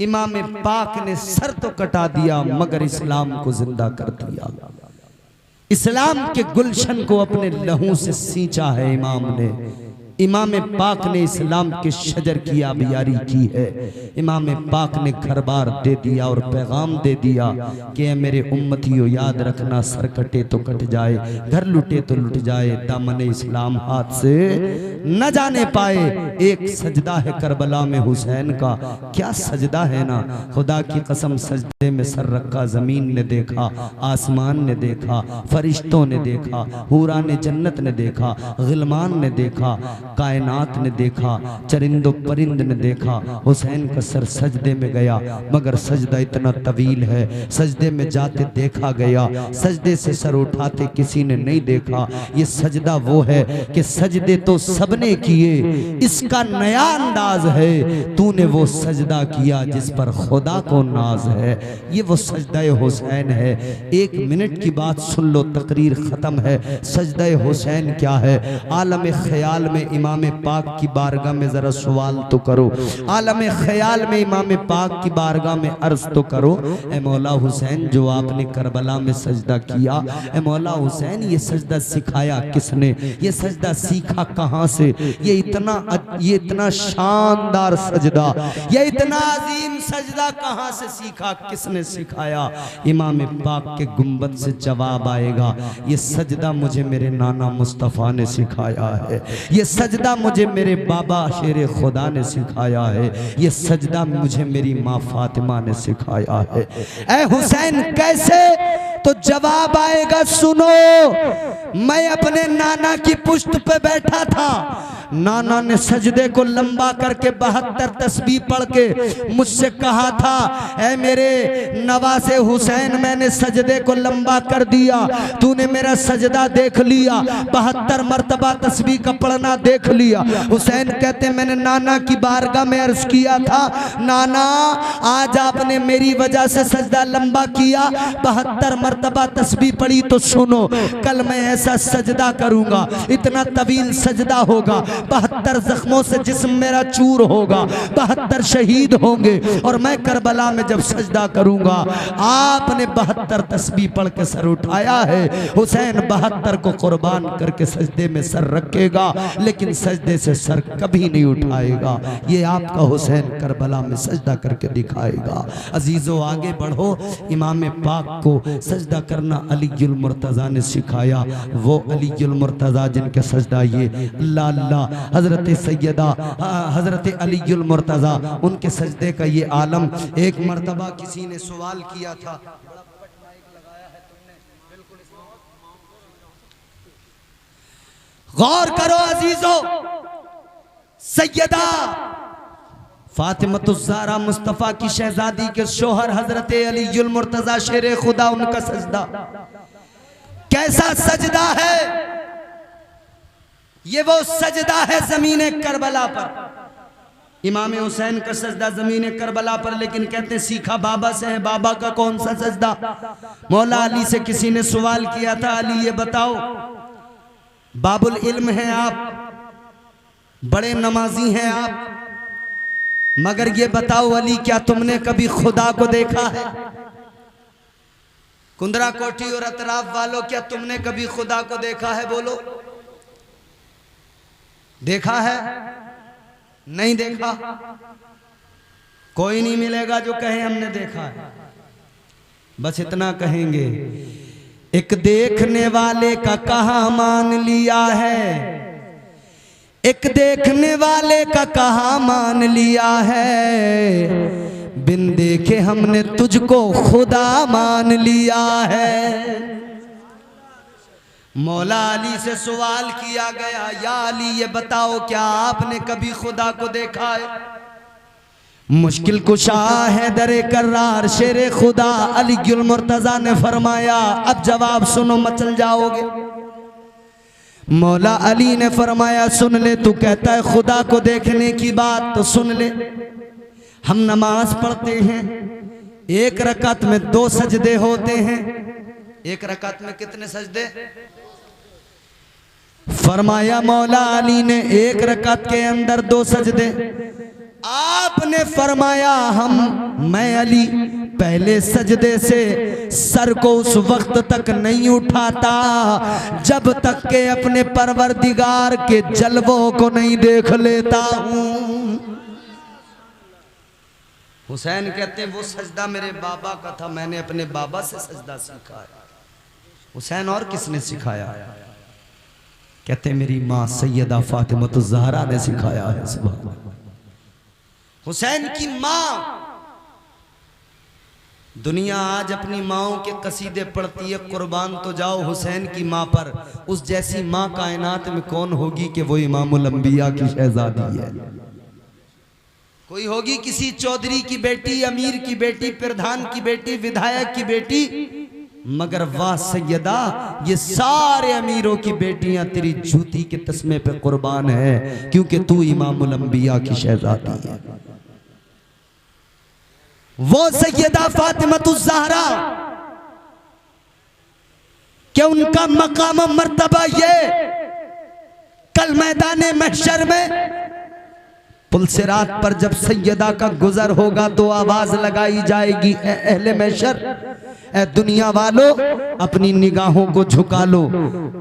S1: इमाम पाक ने सर तो कटा दिया मगर इस्लाम को जिंदा कर दिया। इस्लाम के गुलशन को अपने लहू से सींचा है इमाम ने। इमाम पाक ने इस्लाम के शजर की आबियारी की है। इमाम पाक ने घर बार दे दिया और पैगाम दे दिया कि मेरे उम्मतियों याद रखना, सर कटे तो कट जाए, घर लुटे तो लुट जाए, दामन इस्लाम हाथ से न जाने पाए। एक सजदा है करबला में हुसैन का, क्या सजदा है ना, खुदा की कसम। सजदे में सर रखा, जमीन ने देखा, आसमान ने देखा, फरिश्तों ने देखा, हूरा ने जन्नत ने देखा, गिलमान ने देखा, कायनात ने देखा, चरिंदो परिंद ने देखा। हुसैन का सर सजदे में गया, मगर सजदा इतना तवील है, सजदे में जाते देखा गया, सजदे से सर उठाते किसी ने नहीं देखा। ये सजदा वो है कि सजदे तो सबने किए, इसका नया अंदाज है, तूने वो सजदा किया जिस पर खुदा को नाज है। ये वो सजदा हुसैन है। 1 मिनट की बात सुन लो, तकरीर खत्म है। सजदा हुसैन क्या है? आलम ख्याल में इमाम पाक की बारगाह में जरा सवाल तो करो, आलम ख्याल में इमाम पाक की बारगाह में अर्ज तो करो, ए मौला हुसैन जो आपने करबला में सजदा किया, ए मौला हुसैन ये सजदा सिखाया किसने? ये सजदा सीखा कहाँ से? ये इतना शानदार सजदा, ये इतना अजीम सजदा कहाँ से सीखा, किसने सिखाया? इमाम पाक के गुंबद से जवाब आएगा, ये सजदा मुझे मेरे नाना मुस्तफ़ा ने सिखाया है, ये सजदा मुझे मेरे बाबा शेर खुदा ने सिखाया है, ये सजदा मुझे मेरी माँ फातिमा ने सिखाया है। ऐ हुसैन कैसे? तो जवाब आएगा, सुनो। मैं अपने नाना की पुश्त पे बैठा था, नाना ने सजदे को लंबा करके 72 तस्बीह पढ़ के मुझसे कहा था, ऐ मेरे नवासे हुसैन, मैंने सजदे को लंबा कर दिया, तूने मेरा सजदा देख लिया, 72 मर्तबा तस्बीह का पढ़ना देख लिया। हुसैन कहते मैंने नाना की बारगाह में अर्ज किया था, नाना आज आपने मेरी वजह से सजदा लंबा किया, 72 मर्तबा तस्बीह पढ़ी, तो सुनो कल मैं ऐसा सजदा करूंगा, इतना तवील सजदा होगा, 72 जख्मों से जिस्म मेरा चूर होगा, 72 शहीद होंगे, और मैं करबला में जब सजदा करूंगा। आपने 72 तस्बीह पढ़ के सर उठाया है, हुसैन 72 को कुर्बान करके सजदे में सर रखेगा, लेकिन सजदे से सर कभी नहीं उठाएगा। ये आपका हुसैन करबला में सजदा करके दिखाएगा। अजीजों आगे बढ़ो, इमाम पाक को सजदा करना अलीउल मुर्तज़ा ने सिखाया। वो अलीउल मुर्तज़ा जिनके सजदा ये अल्लाह अल्लाह हजरत सैयदा हजरत अलीउल मुर्तज़ा, उनके सजदे का ये आलम। एक मर्तबा किसी ने सवाल किया था, गौर करो अजीजों, सैयदा फातिमतुज़्ज़हरा मुस्तफ़ा की शहजादी के शोहर हजरत अलीउल मुर्तज़ा शेर खुदा, उनका सजदा कैसा सजदा है। ये वो सजदा है ज़मीने करबला पर। इमाम हुसैन का सजदा ज़मीने करबला पर, लेकिन कहते हैं सीखा बाबा से है। बाबा का कौन सा सजदा? मौला अली से किसी ने सवाल किया था, अली ये बताओ, बाबुल इल्म है आप, बड़े नमाजी हैं आप, मगर ये बताओ अली, क्या तुमने कभी खुदा को देखा है? कुंदरा कोठी और अतराफ वालों, क्या तुमने कभी खुदा को देखा है? बोलो, देखा है? नहीं देखा? कोई नहीं मिलेगा जो कहे हमने देखा है। बस इतना कहेंगे, एक देखने वाले का कहा मान लिया है, एक देखने वाले का कहा मान लिया है, बिन देखे हमने तुझको खुदा मान लिया है। मौला अली से सवाल किया गया, या अली ये बताओ, क्या आपने कभी खुदा को देखा है? मुश्किल कुशा है दरे कर्रार शेरे खुदा अलीउल मुर्तज़ा ने फरमाया, अब जवाब सुनो मचल जाओगे। मौला अली ने फरमाया, सुन ले, तू कहता है खुदा को देखने की बात, तो सुन ले, हम नमाज पढ़ते हैं, एक रकात में 2 सजदे होते हैं। एक रकात में कितने सजदे? फरमाया मौला अली ने, एक रकात के अंदर 2 सजदे। आपने फरमाया, मैं अली पहले सजदे से सर को उस वक्त तक नहीं उठाता जब तक के अपने परवरदिगार के जलवों को नहीं देख लेता हूं। हुसैन कहते हैं वो सजदा मेरे बाबा का था, मैंने अपने बाबा से सजदा सीखा है। हुसैन और किसने सिखाया? कहते मेरी माँ सैयदा फातिमतुज़्ज़हरा ने सिखाया है। सुभान अल्लाह। हुसैन की माँ, दुनिया आज अपनी माओं के कसीदे पढ़ती है, कुर्बान तो जाओ हुसैन की माँ पर। उस जैसी माँ कायनात में कौन होगी कि वो इमामुल अंबिया की शहजादी है? कोई होगी किसी चौधरी की बेटी, अमीर की बेटी, प्रधान की बेटी, विधायक की बेटी, मगर वाह सैयदा, ये सारे अमीरों की बेटियां तेरी जूती के तस्मे पे कुर्बान है, क्योंकि तू इमामुल अंबिया की शहजादी है। वो सैयदा फातिमतुज़्ज़हरा, क्या उनका मकाम मर्तबा ये कल मैदाने महशर में पुलसिरात पर जब सैयदा का गुजर होगा तो आवाज लगाई जाएगी, ए अहले महशर, ए दुनिया वालों, अपनी निगाहों को झुका लो,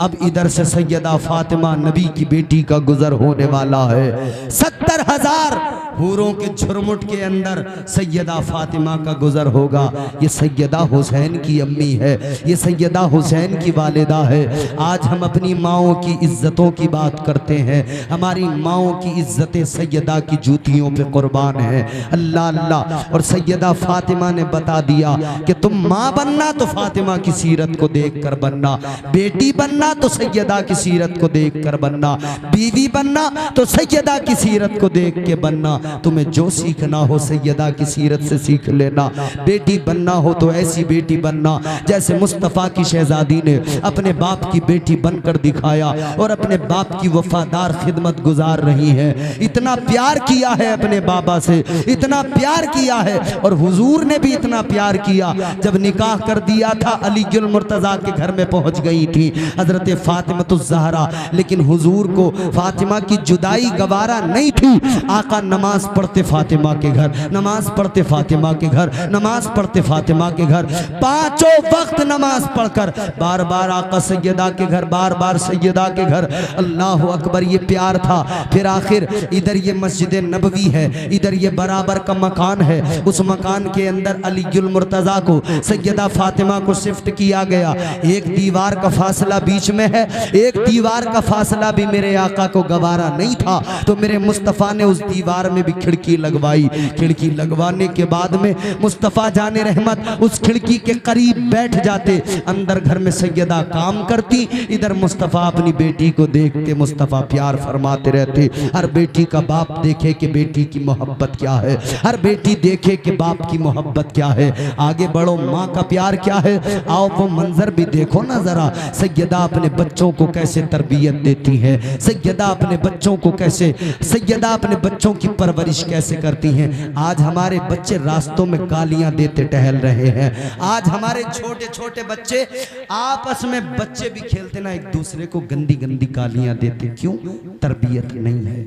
S1: अब इधर से सैयदा फातिमा नबी की बेटी का गुजर होने वाला है। 70,000 हूरों के झुरमुट के अंदर सैयदा फातिमा का गुजर होगा। ये सैयदा हुसैन की अम्मी है, ये सैयदा हुसैन की वालिदा है। आज हम अपनी माओं की इज्जतों की बात करते हैं, हमारी माओं की इज्जतें सैयदा की जूतियों पे कुर्बान है। अल्लाह अल्लाह। और सैयदा फातिमा ने बता दिया कि तुम माँ बनना तो फातिमा की सीरत को देख कर बनना, बेटी बनना तो सैयदा की सीरत को देख कर बनना, बीवी बनना तो सैयदा की सीरत को देख के बनना। तुम्हें जो सीखना हो सैयदा की सीरत से सीख लेना। बेटी बनना हो तो ऐसी बेटी बनना जैसे मुस्तफ़ा की शहजादी ने अपने बाप की बेटी बनकर दिखाया और अपने बाप की वफादार खिदमत गुजार रही है। इतना प्यार किया है अपने बाबा से, इतना प्यार किया है। और हुजूर ने भी इतना प्यार किया, जब निकाह कर दिया था अली गुल मुर्तजा के घर में पहुंच गई थी हजरत फातिमा ज़हरा, लेकिन हुजूर को फातिमा की जुदाई गवारा नहीं थी। आका नमाज पढ़ते फातिमा के घर, नमाज पढ़ते फातिमा के घर, नमाज पढ़ते फातिमा के घर, पांचों वक्त नमाज पढ़कर बार बार आका सैयदा के घर, बार बार सैयदा के घर। अल्लाह अकबर, ये प्यार था। फिर आखिर इधर ये मस्जिद नबवी है, इधर ये बराबर का मकान है, उस मकान के अंदर अली गुल मुर्तजा को सैयदा फातिमा को शिफ्ट किया गया। एक दीवार का फासला बीच में है, एक दीवार का फासला भी मेरे आका को गवारा नहीं था, तो मेरे मुस्तफ़ा ने उस दीवार में भी खिड़की लगवाई। खिड़की लगवाने के बाद में मुस्तफ़ा जाने रहमत उस खिड़की के करीब बैठ जाते। अंदर घर में सैयदा काम करती, इधर मुस्तफ़ा अपनी बेटी को देख के मुस्तफ़ा प्यार फरमाते रहते। हर बेटी का बाप देखे कि बेटी की मोहब्बत क्या है, हर बेटी देखे कि बाप की मोहब्बत क्या है। आगे बढ़ो, माँ का प्यार क्या है, आओ वो मंजर भी देखो ना जरा। सैयदा अपने बच्चों को कैसे तरबियत देती है, सैयदा अपने बच्चों को कैसे, सैयदा अपने बच्चों की परवरिश कैसे करती हैं। आज हमारे बच्चे रास्तों में गालियां देते टहल रहे हैं। आज हमारे छोटे छोटे बच्चे आपस में, बच्चे भी खेलते ना, एक दूसरे को गंदी गंदी गालियां देते। क्यों? तरबियत नहीं है,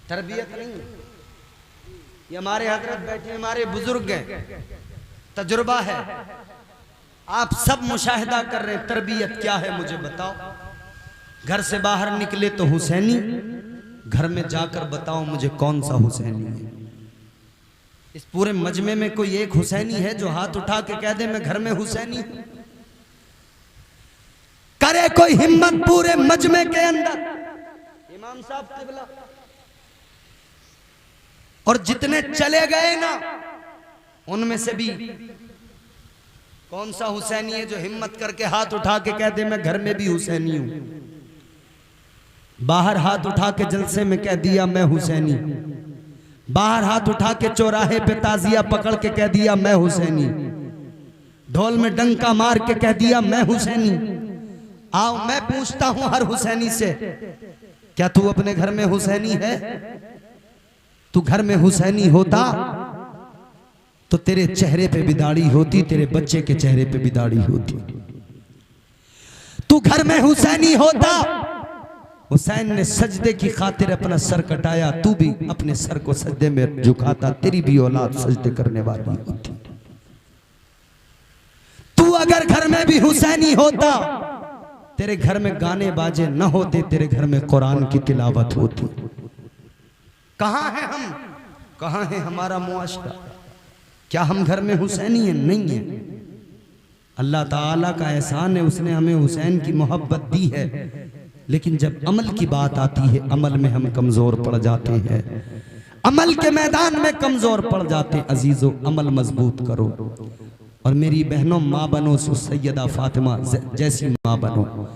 S1: तरबियत नहीं। ये हमारे हजरत बैठे, हमारे बुजुर्ग हैं, तजुर्बा है। आप सब मुशाहिदा कर रहे हैं, तरबियत क्या है मुझे बताओ। घर से बाहर निकले तो हुसैनी, घर में जाकर बताओ मुझे कौन सा हुसैनी है। इस पूरे मजमे में कोई एक हुसैनी है जो हाथ उठा के कह दे मैं घर में हुसैनी हूं? करे कोई हिम्मत पूरे मजमे के अंदर? इमाम साहब क़िबला और जितने चले गए ना, उनमें से भी कौन सा हुसैनी है जो हिम्मत करके हाथ उठा के कह दे मैं घर में भी हुसैनी हूं? बाहर हाथ उठा के जलसे में कह दिया मैं हुसैनी, बाहर हाथ उठा के चौराहे पे ताजिया पकड़ के कह दिया मैं हुसैनी, ढोल में डंका मार के कह दिया मैं हुसैनी। आओ मैं पूछता हूं हर हुसैनी से, क्या तू अपने घर में हुसैनी है? तू घर में हुसैनी होता तो तेरे चेहरे पे भी दाढ़ी होती, तेरे बच्चे के चेहरे पे भी दाढ़ी होती। तू घर में हुसैनी होता, हुसैन ने सजदे की खातिर अपना सर कटाया, तू भी अपने सर को सजदे में झुकाता, तेरी भी औलाद सजदे करने वाली होती। तू अगर घर में भी हुसैनी होता, तेरे घर में गाने बाजे न होते, तेरे घर में कुरान की तिलावत होती। कहां है हम, कहां है हमारा मुआशरा? क्या हम घर में हुसैनी हैं? नहीं है। अल्लाह ताला का एहसान है, उसने हमें हुसैन की मोहब्बत दी है, लेकिन जब अमल की बात आती है, अमल में हम कमजोर पड़ जाते हैं, अमल के मैदान में कमजोर पड़ जाते हैं। अजीजों, अमल मजबूत करो और मेरी बहनों माँ बनो, सैयदा फातिमा जैसी माँ बनो।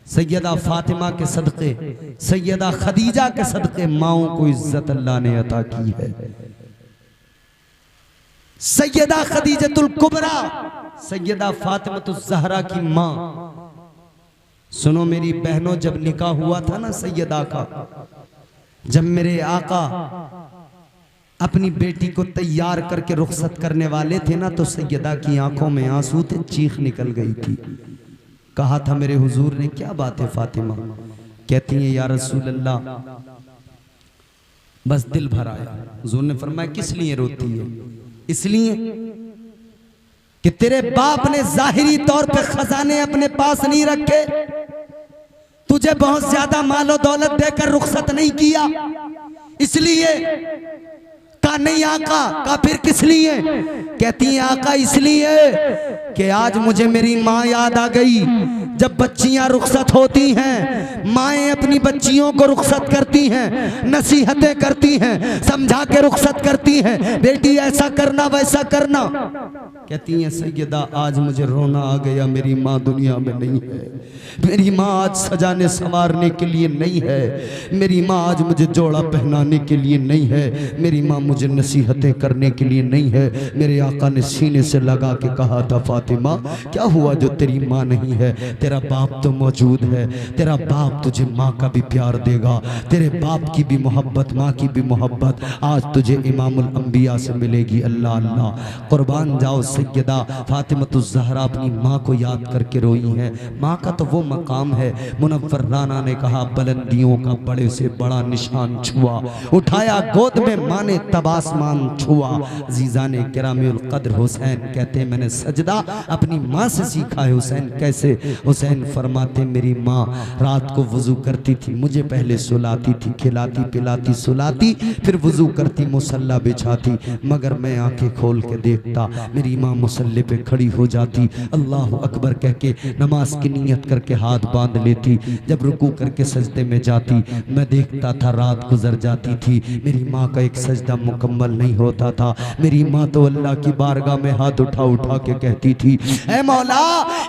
S1: सैयदा फातिमा के सदक़े, सैयदा खदीजा के सदक़े माओं को इज्जत अल्लाह ने अता की है। सैयदा खदीजतुल कुबरा, सैयदा फातिमा की माँ। सुनो मेरी बहनों, जब निकाह हुआ था ना सैयदा का, जब मेरे आका अपनी बेटी को तैयार करके रुखसत करने वाले थे ना, तो सैयदा की आंखों में आंसू थे, चीख निकल गई थी। कहा था मेरे हुजूर ने, क्या बात है फातिमा? कहती है या रसूल अल्लाह, बस दिल भर आया। हुजूर ने फरमाया किस लिए रोती है? इसलिए कि तेरे बाप ने जाहिरी तौर पे खजाने अपने पास नहीं रखे, तुझे बहुत ज्यादा मालो दौलत देकर रुखसत नहीं किया, इसलिए का नहीं आका, का फिर किस लिए? कहती है आका इसलिए कि आज मुझे मेरी माँ याद आ गई। जब बच्चियां रुखसत होती हैं, माएँ अपनी बच्चियों को रुखसत करती हैं, नसीहतें करती हैं, समझा के रुखसत करती हैं, बेटी ऐसा करना वैसा करना। कहती हैं सैयदा आज मुझे रोना आ गया, मेरी माँ दुनिया में नहीं है, मेरी माँ आज सजाने संवारने के लिए नहीं है, मेरी माँ आज मुझे जोड़ा पहनाने के लिए नहीं है, मेरी माँ मुझे नसीहतें करने के लिए नहीं है। मेरे आका ने सीने से लगा के कहा था फातिमा क्या हुआ जो तेरी माँ नहीं है? तेरा बाप तो मौजूद है, तेरा बाप तुझे माँ का भी प्यार देगा, तेरे बाप की भी मोहब्बत, माँ की भी मोहब्बत आज तुझे इमामुल अंबिया से मिलेगी। अल्लाह अल्लाह, कुर्बान जाओ सैयदा फातिमतुज़ ज़हरा अपनी माँ को याद करके रोई है। माँ का तो वो मकाम है, मुनव्वर राना ने कहा बुलंदियों का बड़े से बड़ा निशान छुआ, उठाया गोद में माँ ने तब आसमान छुआ। अज़ीज़ाने किरामिल क़द्र हुसैन कहते हैं मैंने सजदा अपनी माँ से सीखा है। हुसैन कैसे? हुसैन फरमाते मेरी माँ रात को वुज़ू करती थी, मुझे पहले सुलाती थी, खिलाती पिलाती सुलाती, फिर वुज़ू करती मुसल्ला बिछाती, मगर मैं आंखें खोल के देखता मेरी माँ मुसल्ले पे खड़ी हो जाती, अल्लाह अकबर कह के नमाज की नीयत करके हाथ बांध लेती। जब रुकू करके सजदे में जाती मैं देखता था रात गुजर जाती थी, मेरी माँ का एक सजदा मुकम्मल नहीं होता था। मेरी माँ तो अल्लाह की बारगाह में हाथ उठा उठा के कहती थी ऐ मौला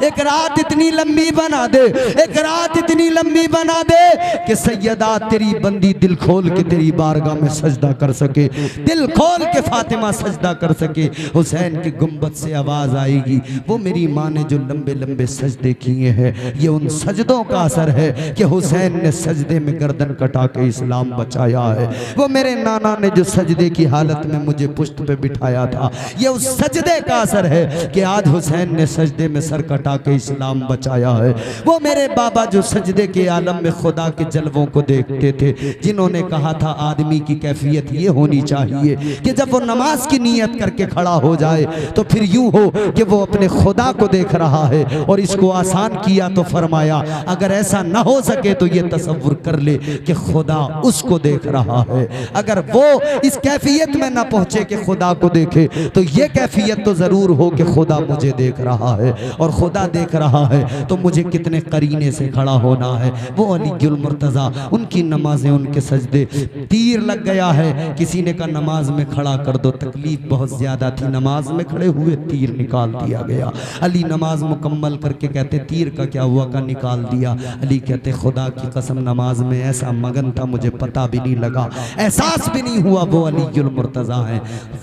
S1: एक रात इतनी लंबी बना दे, एक रात इतनी लंबी बना दे कि सैयदा तेरी बंदी दिल खोल के तेरी बारगाह में सजदा कर सके, दिल खोल के फातिमा सजदा कर सके। हुसैन की गुंबद से आवाज आएगी। वो मेरी माँ ने जो लंबे लंबे सजदे किए हैं ये उन सजदों का असर है कि हुसैन ने सजदे में गर्दन कटा के इस्लाम बचाया है। वो मेरे नाना ने जो सजदे की हालत में मुझे पुश्त पे बिठाया था ये उस सजदे का असर है कि आज हुसैन ने सजदे में सर कटा के इस्लाम बचाया है। वो मेरे बाबा जो सजदे के आलम में खुदा के जलवों को देखते थे, जिन्होंने कहा था आदमी की कैफियत ये होनी चाहिए कि जब वो नमाज की नीयत करके खड़ा हो जाए तो फिर यूं हो कि वो अपने खुदा को देख रहा है। और इसको आसान किया तो फरमाया अगर ऐसा ना हो सके तो ये तसव्वुर कर ले कि खुदा उसको देख रहा है। अगर वो इस कैफियत में ना पहुंचे कि खुदा को देखे तो ये कैफियत तो जरूर हो कि खुदा मुझे देख रहा है, और खुदा देख रहा है तो मुझे कितने करीने से खड़ा होना है। वो अलीउल मुर्तज़ा उनकी नमाजें उनके सजदे, तीर लग गया है, किसी ने कहा नमाज में खड़ा कर दो, तकलीफ बहुत ज्यादा थी, नमाज में खड़े हुए तीर निकाल दिया गया। अली नमाज मुकम्मल करके कहते तीर का क्या हुआ? का निकाल दिया। अली कहते खुदा की कसम नमाज में ऐसा मगन था मुझे पता भी नहीं लगा, एहसास भी नहीं हुआ वो अलीउल मुर्तज़ा है।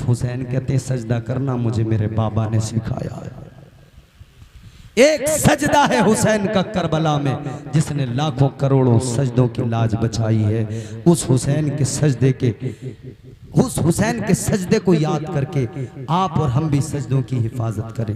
S1: हुसैन कहते सजदा करना मुझे मेरे बाबा ने सिखाया है। एक सजदा है हुसैन का करबला में जिसने लाखों करोड़ों सजदों की लाज बचाई है। उस हुसैन के सजदे को याद करके आप और हम भी सजदों की हिफाजत करें।